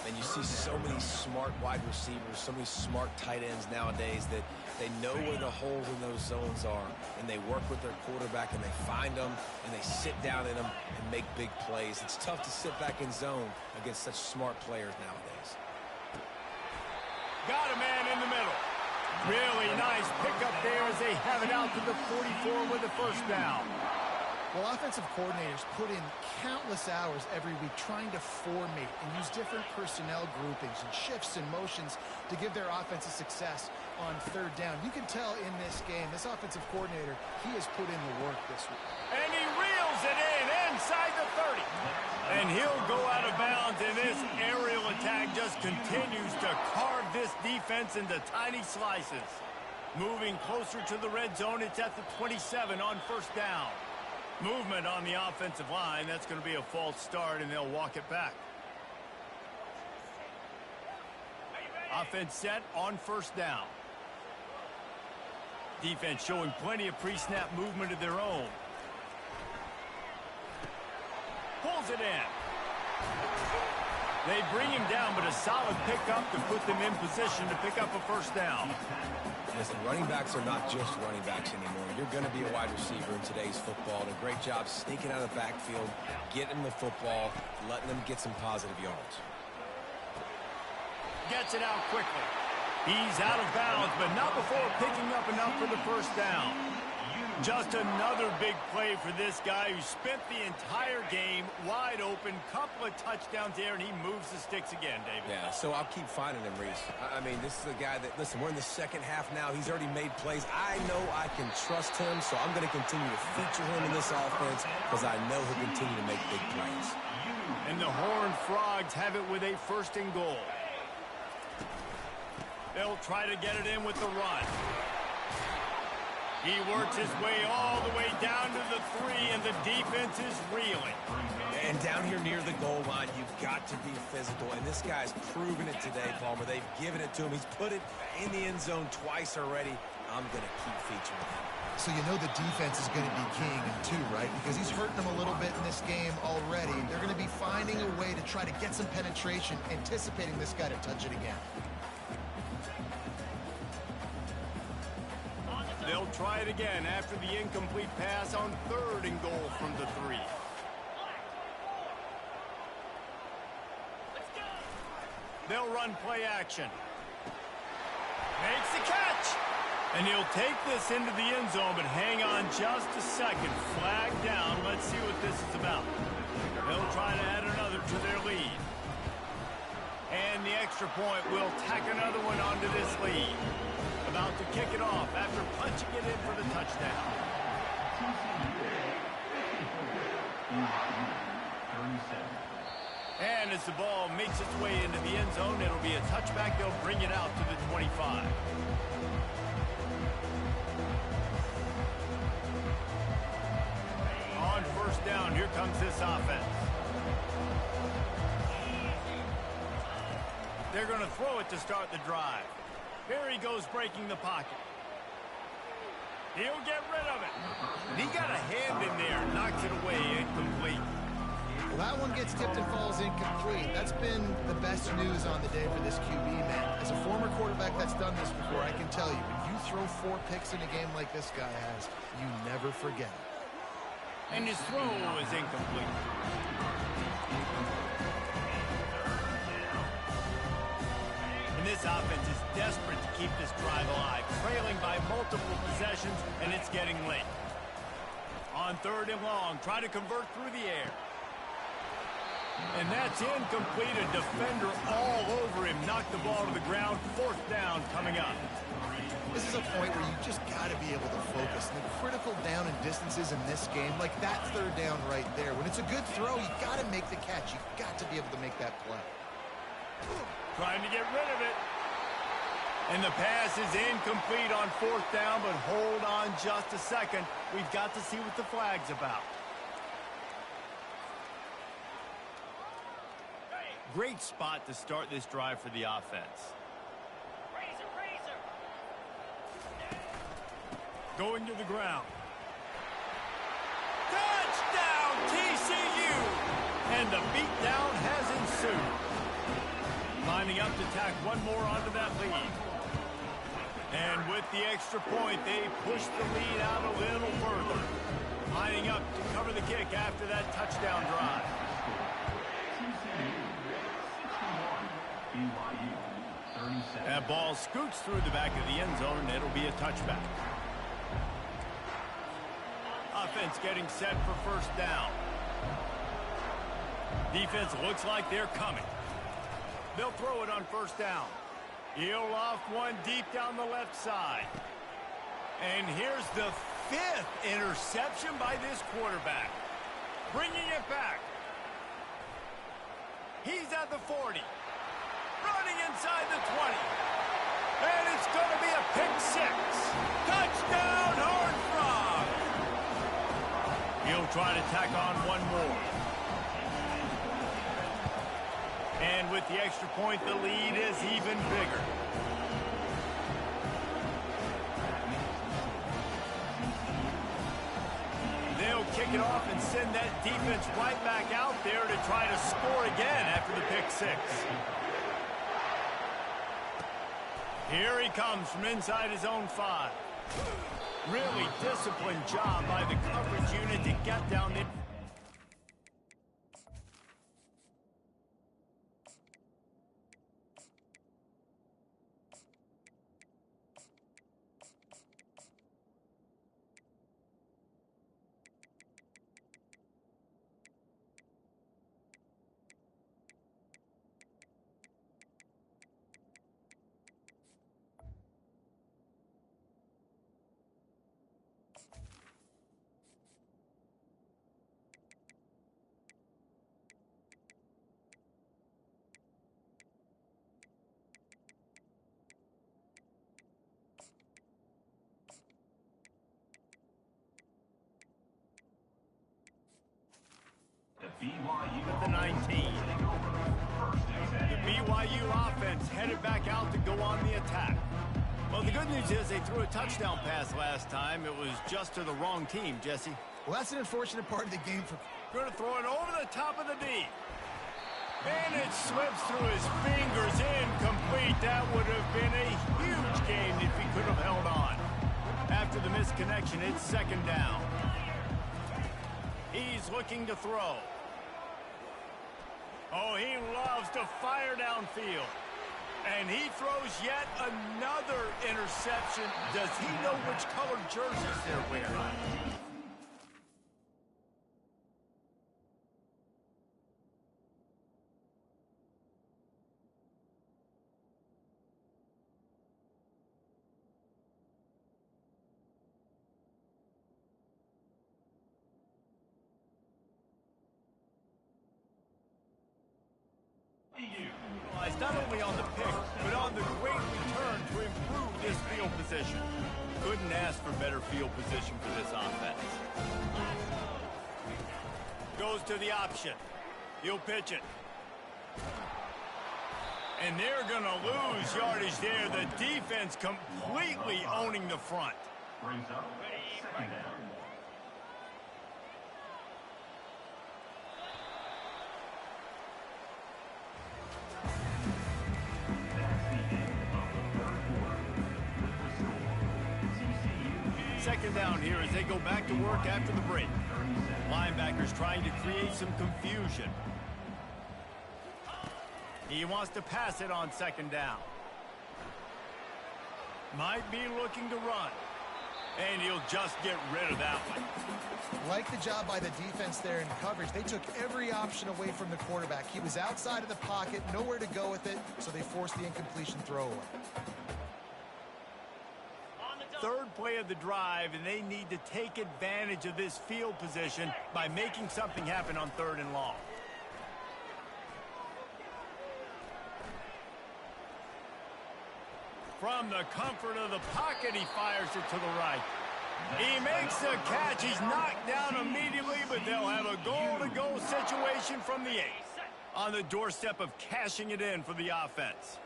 And you see so many smart wide receivers, so many smart tight ends nowadays that they know where the holes in those zones are, and they work with their quarterback, and they find them, and they sit down in them and make big plays. It's tough to sit back in zone against such smart players nowadays. Got a man in the middle. Really nice pickup there as they have it out to the 44 with the 1st down. Well, offensive coordinators put in countless hours every week trying to formate and use different personnel groupings and shifts and motions to give their offense a success on 3rd down. You can tell in this game, this offensive coordinator, he has put in the work this week. And he reels it in inside the 30. And he'll go out of bounds, and this aerial attack just continues to carve this defense into tiny slices. Moving closer to the red zone, it's at the 27 on 1st down. Movement on the offensive line. That's going to be a false start, and they'll walk it back. Offense set on 1st down. Defense showing plenty of pre-snap movement of their own. Pulls it in. They bring him down, but a solid pickup to put them in position to pick up a 1st down. Listen, running backs are not just running backs anymore. You're going to be a wide receiver in today's football. And a great job sneaking out of the backfield, getting the football, letting them get some positive yards. Gets it out quickly. He's out of bounds, but not before picking up enough for the 1st down. Just another big play for this guy who spent the entire game wide open, couple of touchdowns there, and he moves the sticks again, David. Yeah, so I'll keep finding him, Reese. I mean, this is a guy that, listen, we're in the second half now. He's already made plays. I know I can trust him, so I'm going to continue to feature him in this offense because I know he'll continue to make big plays. And the Horned Frogs have it with a 1st and goal. They'll try to get it in with the run. He works his way all the way down to the 3, and the defense is reeling. And down here near the goal line, you've got to be physical. And this guy's proven it today, Palmer. They've given it to him. He's put it in the end zone twice already. I'm going to keep featuring him. So you know the defense is going to be keying him too, right? Because he's hurting them a little bit in this game already. They're going to be finding a way to try to get some penetration, anticipating this guy to touch it again. They'll try it again after the incomplete pass on 3rd and goal from the 3. They'll run play action. Makes the catch. And he'll take this into the end zone, but hang on just a second. Flag down. Let's see what this is about. They'll try to add another to their lead. And the extra point will tack another one onto this lead. About to kick it off after punching it in for the touchdown. And as the ball makes its way into the end zone, it'll be a touchback. They'll bring it out to the 25. On 1st down, here comes this offense. They're going to throw it to start the drive. Here he goes breaking the pocket. He'll get rid of it. And he got a hand in there, knocks it away, incomplete. Well, that one gets tipped and falls incomplete. That's been the best news on the day for this QB, man. As a former quarterback that's done this before, I can tell you, when you throw 4 picks in a game like this guy has, you never forget it. And his throw is incomplete. This offense is desperate to keep this drive alive, trailing by multiple possessions, and it's getting late. On 3rd and long, try to convert through the air. And that's incomplete. A defender all over him. Knocked the ball to the ground. 4th down coming up. This is a point where you just got to be able to focus. And the critical down and distances in this game, like that 3rd down right there. When it's a good throw, you got to make the catch. You got to be able to make that play. Trying to get rid of it. And the pass is incomplete on 4th down, but hold on just a second. We've got to see what the flag's about. Great spot to start this drive for the offense. Going to the ground. Touchdown, TCU! And the beatdown has ensued. Lining up to tack one more onto that lead. And with the extra point, they push the lead out a little further. Lining up to cover the kick after that touchdown drive. That ball scoots through the back of the end zone, and it'll be a touchback. Offense getting set for 1st down. Defense looks like they're coming. They'll throw it on 1st down. He'll loft one deep down the left side. And here's the 5th interception by this quarterback. Bringing it back. He's at the 40. Running inside the 20. And it's going to be a pick 6. Touchdown, Horned Frog. He'll try to tack on one more. And with the extra point, the lead is even bigger. They'll kick it off and send that defense right back out there to try to score again after the pick 6. Here he comes from inside his own 5. Really disciplined job by the coverage unit to get down there. at the 19. The BYU offense headed back out to go on the attack. Well, the good news is they threw a touchdown pass last time. It was just to the wrong team, Jesse. Well, that's an unfortunate part of the game for... Going to throw it over the top of the D. And it slips through his fingers, incomplete. That would have been a huge gain if he could have held on. After the misconnection, it's second down. He's looking to throw. Oh, he loves to fire downfield. And he throws yet another interception. Does he know which colored jerseys they're wearing? Not only on the pick, but on the great return to improve this field position. Couldn't ask for better field position for this offense. Goes to the option. He'll pitch it. And they're going to lose yardage there. The defense completely owning the front. Brings up second down. Second down here as they go back to work after the break. Linebackers trying to create some confusion. He wants to pass it on second down. Might be looking to run. And he'll just get rid of that one. Like the job by the defense there in coverage. They took every option away from the quarterback. He was outside of the pocket, nowhere to go with it, so they forced the incompletion throwaway. Third play of the drive, and they need to take advantage of this field position by making something happen on third and long. From the comfort of the pocket, he fires it to the right. He makes the catch. He's knocked down immediately, but they'll have a goal-to-go situation from the 8. On the doorstep of cashing it in for the offense.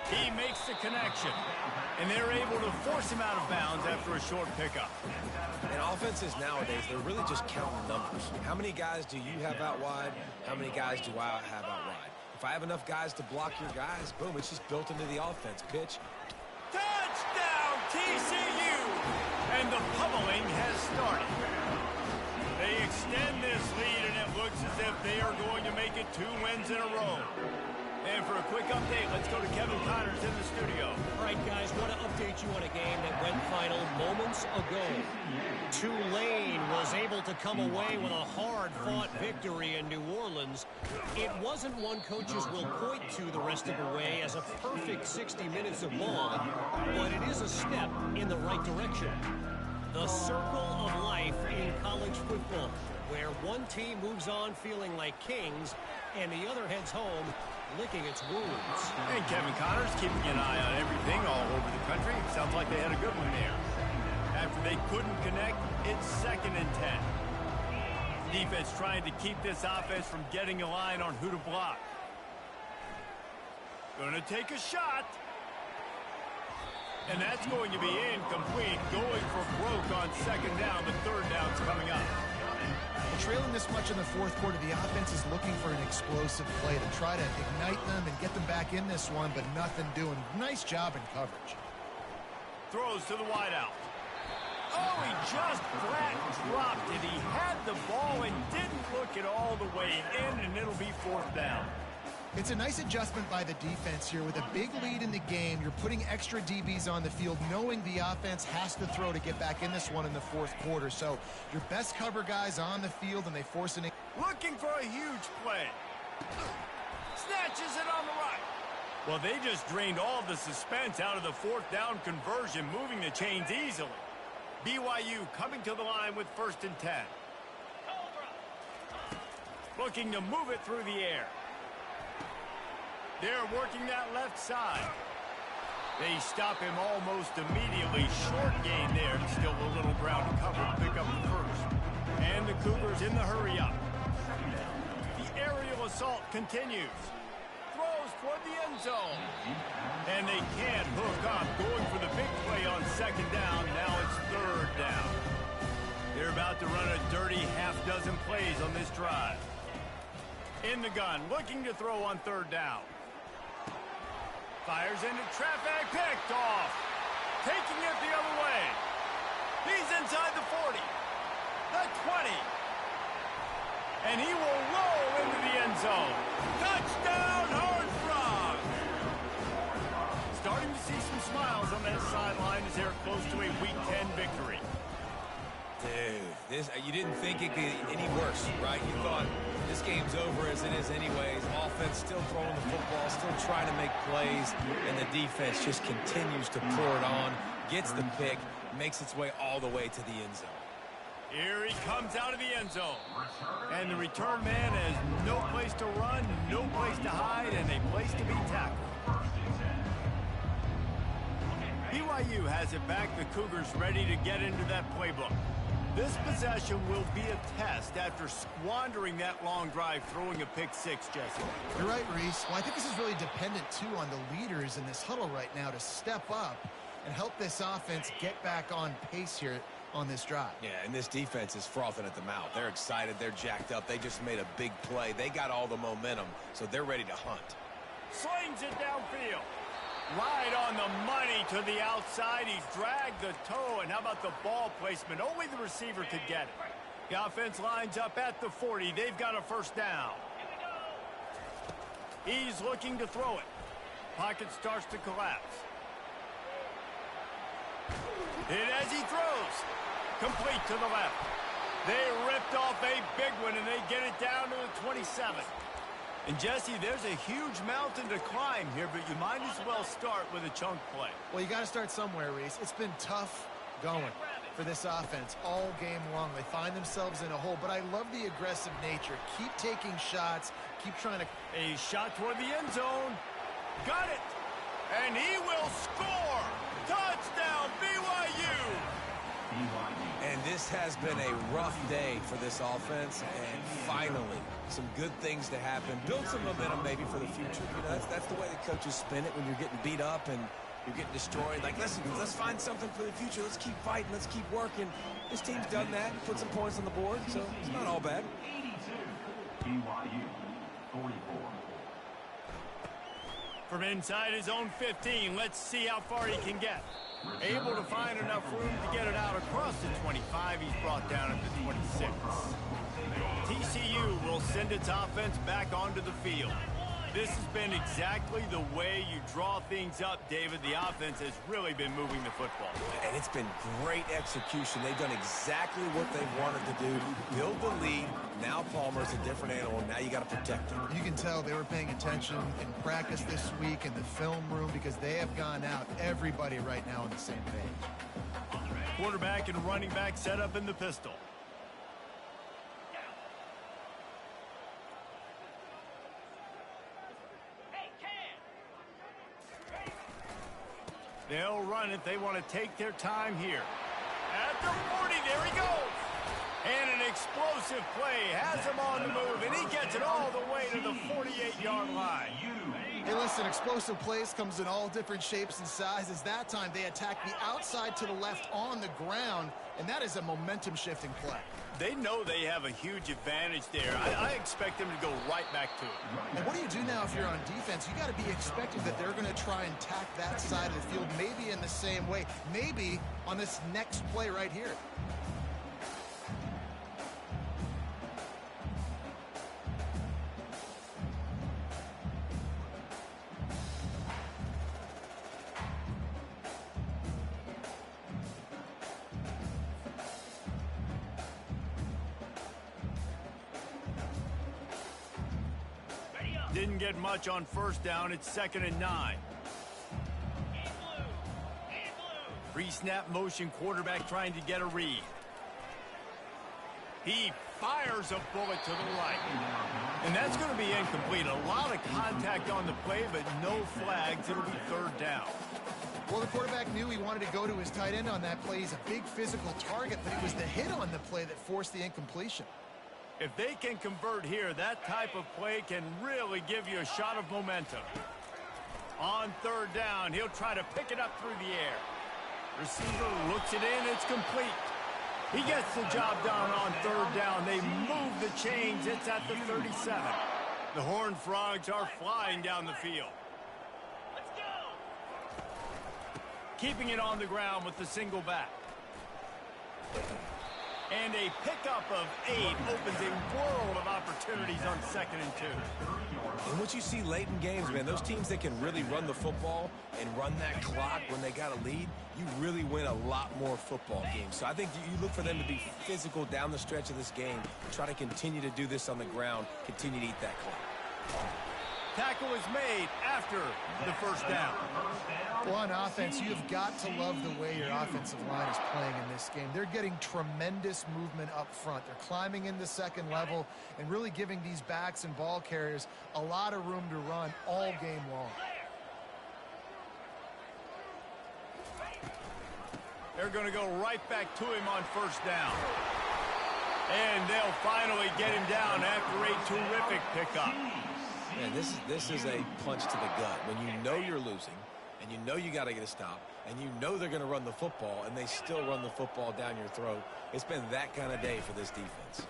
He makes the connection, and they're able to force him out of bounds after a short pickup. And offenses nowadays, they're really just counting numbers. How many guys do you have out wide? How many guys do I have out wide? If I have enough guys to block your guys, boom, it's just built into the offense. Pitch. Touchdown, TCU! And the pummeling has started. They extend this lead, and it looks as if they are going to make it 2 wins in a row. And for a quick update, let's go to Kevin Connors in the studio. All right, guys, want to update you on a game that went final moments ago. Tulane was able to come away with a hard-fought victory in New Orleans. It wasn't one coaches will point to the rest of the way as a perfect 60 minutes of ball, but it is a step in the right direction. The circle of life in college football, where one team moves on feeling like kings and the other heads home licking its wounds. And Kevin Connors keeping an eye on everything all over the country. Sounds like they had a good one there. After they couldn't connect, it's 2nd and 10. Defense trying to keep this offense from getting a line on who to block. Gonna take a shot. And that's going to be incomplete. Going for broke on second down. The third down's coming up. Trailing this much in the fourth quarter, the offense is looking for an explosive play to try to ignite them and get them back in this one, but nothing doing. Nice job in coverage. Throws to the wideout. Oh, he just flat dropped it. He had the ball and didn't look it all the way in, and it'll be 4th down. It's a nice adjustment by the defense here. With a big lead in the game, you're putting extra DBs on the field, knowing the offense has to throw to get back in this one in the fourth quarter. So your best cover guys on the field, and they force an... Looking for a huge play. Snatches it on the right. Well, they just drained all the suspense out of the 4th down conversion, moving the chains easily. BYU coming to the line with 1st and 10. Looking to move it through the air. They're working that left side. They stop him almost immediately. Short gain there. Still a little ground to cover to pick up the first. And the Cougars in the hurry up. The aerial assault continues. Throws toward the end zone. And they can't hook up. Going for the big play on second down. Now it's third down. They're about to run a dirty half-dozen plays on this drive. In the gun, looking to throw on third down. Fires into traffic, picked off. Taking it the other way. He's inside the 40. The 20. And he will roll into the end zone. Touchdown, Horned Frogs! Starting to see some smiles on that sideline as they're close to a Week 10 victory. Dude, you didn't think it could get any worse, right? You thought this game's over as it is anyways. Offense still throwing the football, still trying to make plays, and the defense just continues to pour it on, gets the pick, makes its way all the way to the end zone. Here he comes out of the end zone. And the return man has no place to run, no place to hide, and a place to be tackled. BYU has it back. The Cougars ready to get into that playbook. This possession will be a test after squandering that long drive, throwing a pick six, Jesse. You're right, Reese. Well, I think this is really dependent, too, on the leaders in this huddle right now to step up and help this offense get back on pace here on this drive. Yeah, and this defense is frothing at the mouth. They're excited. They're jacked up. They just made a big play. They got all the momentum, so they're ready to hunt. Slings it downfield. Right on the money to the outside. He's dragged the toe, and how about the ball placement? Only the receiver could get it. The offense lines up at the 40. They've got a first down. He's looking to throw it. Pocket starts to collapse. Hit as he throws. Complete to the left. They ripped off a big one, and they get it down to the 27. And, Jesse, there's a huge mountain to climb here, but you might as well start with a chunk play. Well, you got to start somewhere, Reese. It's been tough going for this offense all game long. They find themselves in a hole, but I love the aggressive nature. Keep taking shots. Keep trying to... A shot toward the end zone. Got it. And he will score. Touchdown, BYU. And this has been a rough day for this offense, and finally some good things to happen. Build some momentum maybe for the future. You know, that's the way the coaches spin it when you're getting beat up and you're getting destroyed. Like, listen, let's find something for the future. Let's keep fighting. Let's keep working. This team's done that. Put some points on the board, so it's not all bad. 82, BYU, 44. From inside his own 15, let's see how far he can get. Able to find enough room to get it out across the 25. He's brought down at the 26. TCU will send its offense back onto the field. This has been exactly the way you draw things up, David. The offense has really been moving the football. And it's been great execution. They've done exactly what they've wanted to do. Build the lead. Now Palmer's a different animal. Now you got to protect him. You can tell they were paying attention in practice this week in the film room because they have gone out, everybody right now on the same page. Quarterback and running back set up in the pistol. They'll run it. They want to take their time here. At the 40, there he goes. And an explosive play has him on the move, and he gets it all the way to the 48-yard line. Hey, listen, explosive plays comes in all different shapes and sizes. That time they attack the outside to the left on the ground, and that is a momentum-shifting play. They know they have a huge advantage there. I expect them to go right back to it. And what do you do now if you're on defense? You got to be expecting that they're going to try and tack that side of the field, maybe in the same way, maybe on this next play right here. Didn't get much on first down. It's 2nd and 9. Pre-snap motion, quarterback trying to get a read. He fires a bullet to the right. And that's going to be incomplete. A lot of contact on the play, but no flags. It'll be 3rd down. Well, the quarterback knew he wanted to go to his tight end on that play. He's a big physical target, but it was the hit on the play that forced the incompletion. If they can convert here, that type of play can really give you a shot of momentum. On third down, he'll try to pick it up through the air. Receiver looks it in, it's complete. He gets the job done on third down. They move the chains. It's at the 37. The Horned Frogs are flying down the field. Let's go! Keeping it on the ground with the single back. And a pickup of 8 opens a world of opportunities on 2nd and 2. And what you see late in games, man, those teams that can really run the football and run that clock when they got a lead, you really win a lot more football games. So I think you look for them to be physical down the stretch of this game, try to continue to do this on the ground, continue to eat that clock. Tackle is made after the first down. Well, on offense, you've got to love the way your offensive line is playing in this game. They're getting tremendous movement up front. They're climbing into second level and really giving these backs and ball carriers a lot of room to run all game long. They're going to go right back to him on first down. And they'll finally get him down after a terrific pickup. Man, this is a punch to the gut. When you know you're losing, and you know you got to get a stop, and you know they're going to run the football, and they still run the football down your throat. It's been that kind of day for this defense.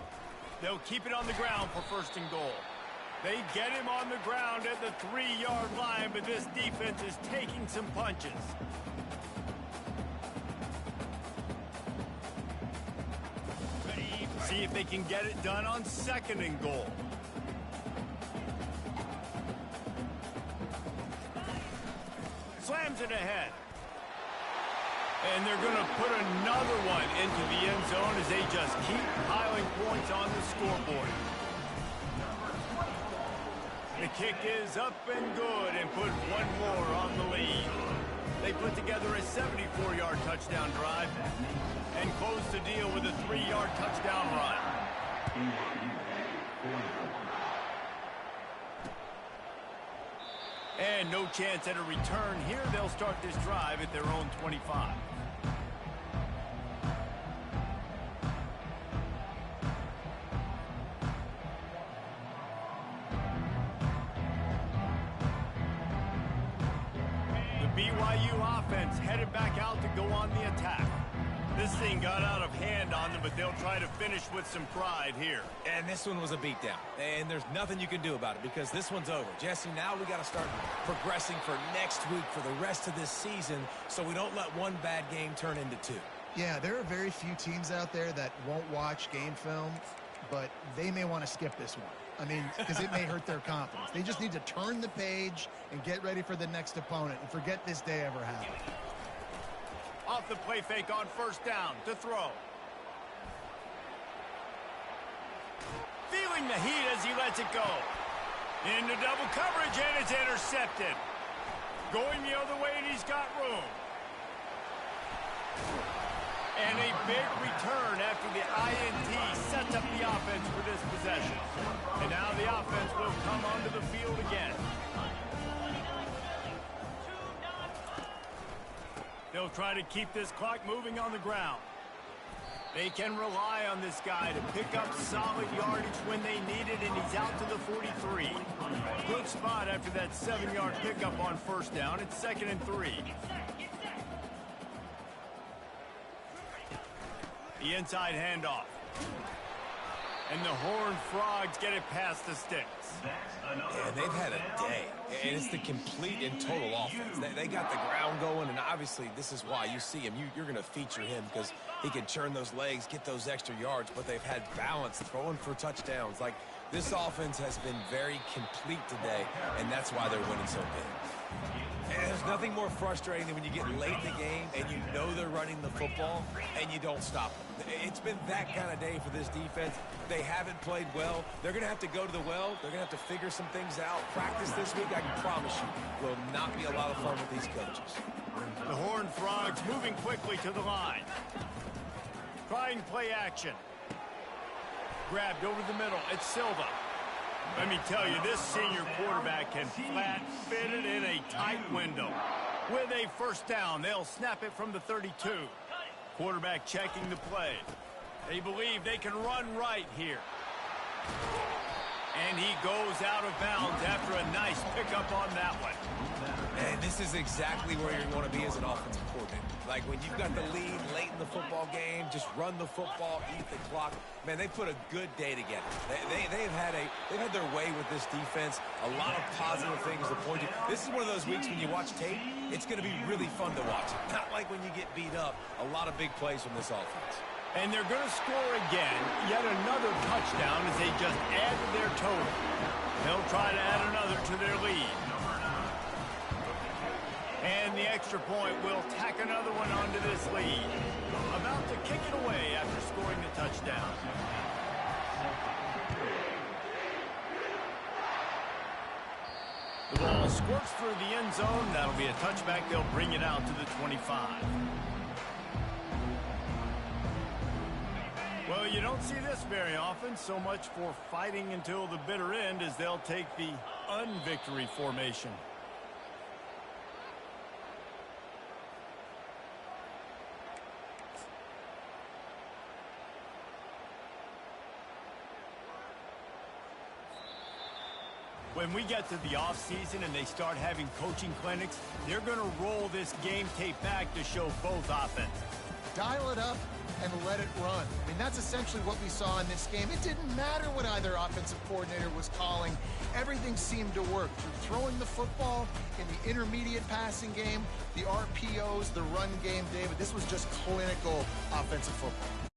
They'll keep it on the ground for 1st and goal. They get him on the ground at the 3-yard line, but this defense is taking some punches. See if they can get it done on 2nd and goal. Slams it ahead. And they're going to put another one into the end zone as they just keep piling points on the scoreboard. The kick is up and good and put one more on the lead. They put together a 74-yard touchdown drive and close the deal with a 3-yard touchdown run. And no chance at a return here. They'll start this drive at their own 25. The BYU offense headed back out to go on the attack. This thing got out of hand on them, but they'll try to finish with some pride here. And this one was a beatdown. And there's nothing you can do about it because this one's over. Jesse, now we got to start progressing for next week for the rest of this season so we don't let one bad game turn into 2. Yeah, there are very few teams out there that won't watch game film, but they may want to skip this one. I mean, because it may hurt their confidence. They just need to turn the page and get ready for the next opponent and forget this day ever happened. Off the play fake on first down to throw. Feeling the heat as he lets it go. Into double coverage, and it's intercepted. Going the other way, and he's got room. And a big return after the INT sets up the offense for this possession. And now the offense will come onto the field again. They'll try to keep this clock moving on the ground. They can rely on this guy to pick up solid yardage when they need it, and he's out to the 43. Good spot after that 7-yard pickup on first down. It's 2nd and 3. The inside handoff. And the Horned Frogs get it past the sticks. And they've had a day. And it's the complete and total offense. They got the ground going, and obviously this is why you see him. You're going to feature him because he can churn those legs, get those extra yards, but they've had balance, throwing for touchdowns. Like, this offense has been very complete today, and that's why they're winning so big. And there's nothing more frustrating than when you get late in the game and you know they're running the football and you don't stop them. It's been that kind of day for this defense. They haven't played well. They're going to have to go to the well. They're going to have to figure some things out. Practice this week, I can promise you, will not be a lot of fun with these coaches. The Horned Frogs moving quickly to the line. Trying play action. Grabbed over the middle. It's Silva. Let me tell you, this senior quarterback can flat fit it in a tight window. With a first down, they'll snap it from the 32. Quarterback checking the play. They believe they can run right here. And he goes out of bounds after a nice pickup on that one. And this is exactly where you want to be as an offensive coordinator. Like when you've got the lead late in the football game, just run the football, eat the clock. Man, they put a good day together. They've had their way with this defense. A lot of positive things to point to. This is one of those weeks when you watch tape, it's going to be really fun to watch. Not like when you get beat up. A lot of big plays from this offense. And they're going to score again. Yet another touchdown as they just add to their total. They'll try to add another to their lead. And the extra point will tack another one onto this lead. About to kick it away after scoring the touchdown. The ball squirts through the end zone. That'll be a touchback. They'll bring it out to the 25. Well, you don't see this very often. So much for fighting until the bitter end as they'll take the unvictory formation. When we get to the offseason and they start having coaching clinics, they're going to roll this game tape back to show both offenses. Dial it up and let it run. I mean, that's essentially what we saw in this game. It didn't matter what either offensive coordinator was calling. Everything seemed to work. Through throwing the football, in the intermediate passing game, the RPOs, the run game, David. This was just clinical offensive football.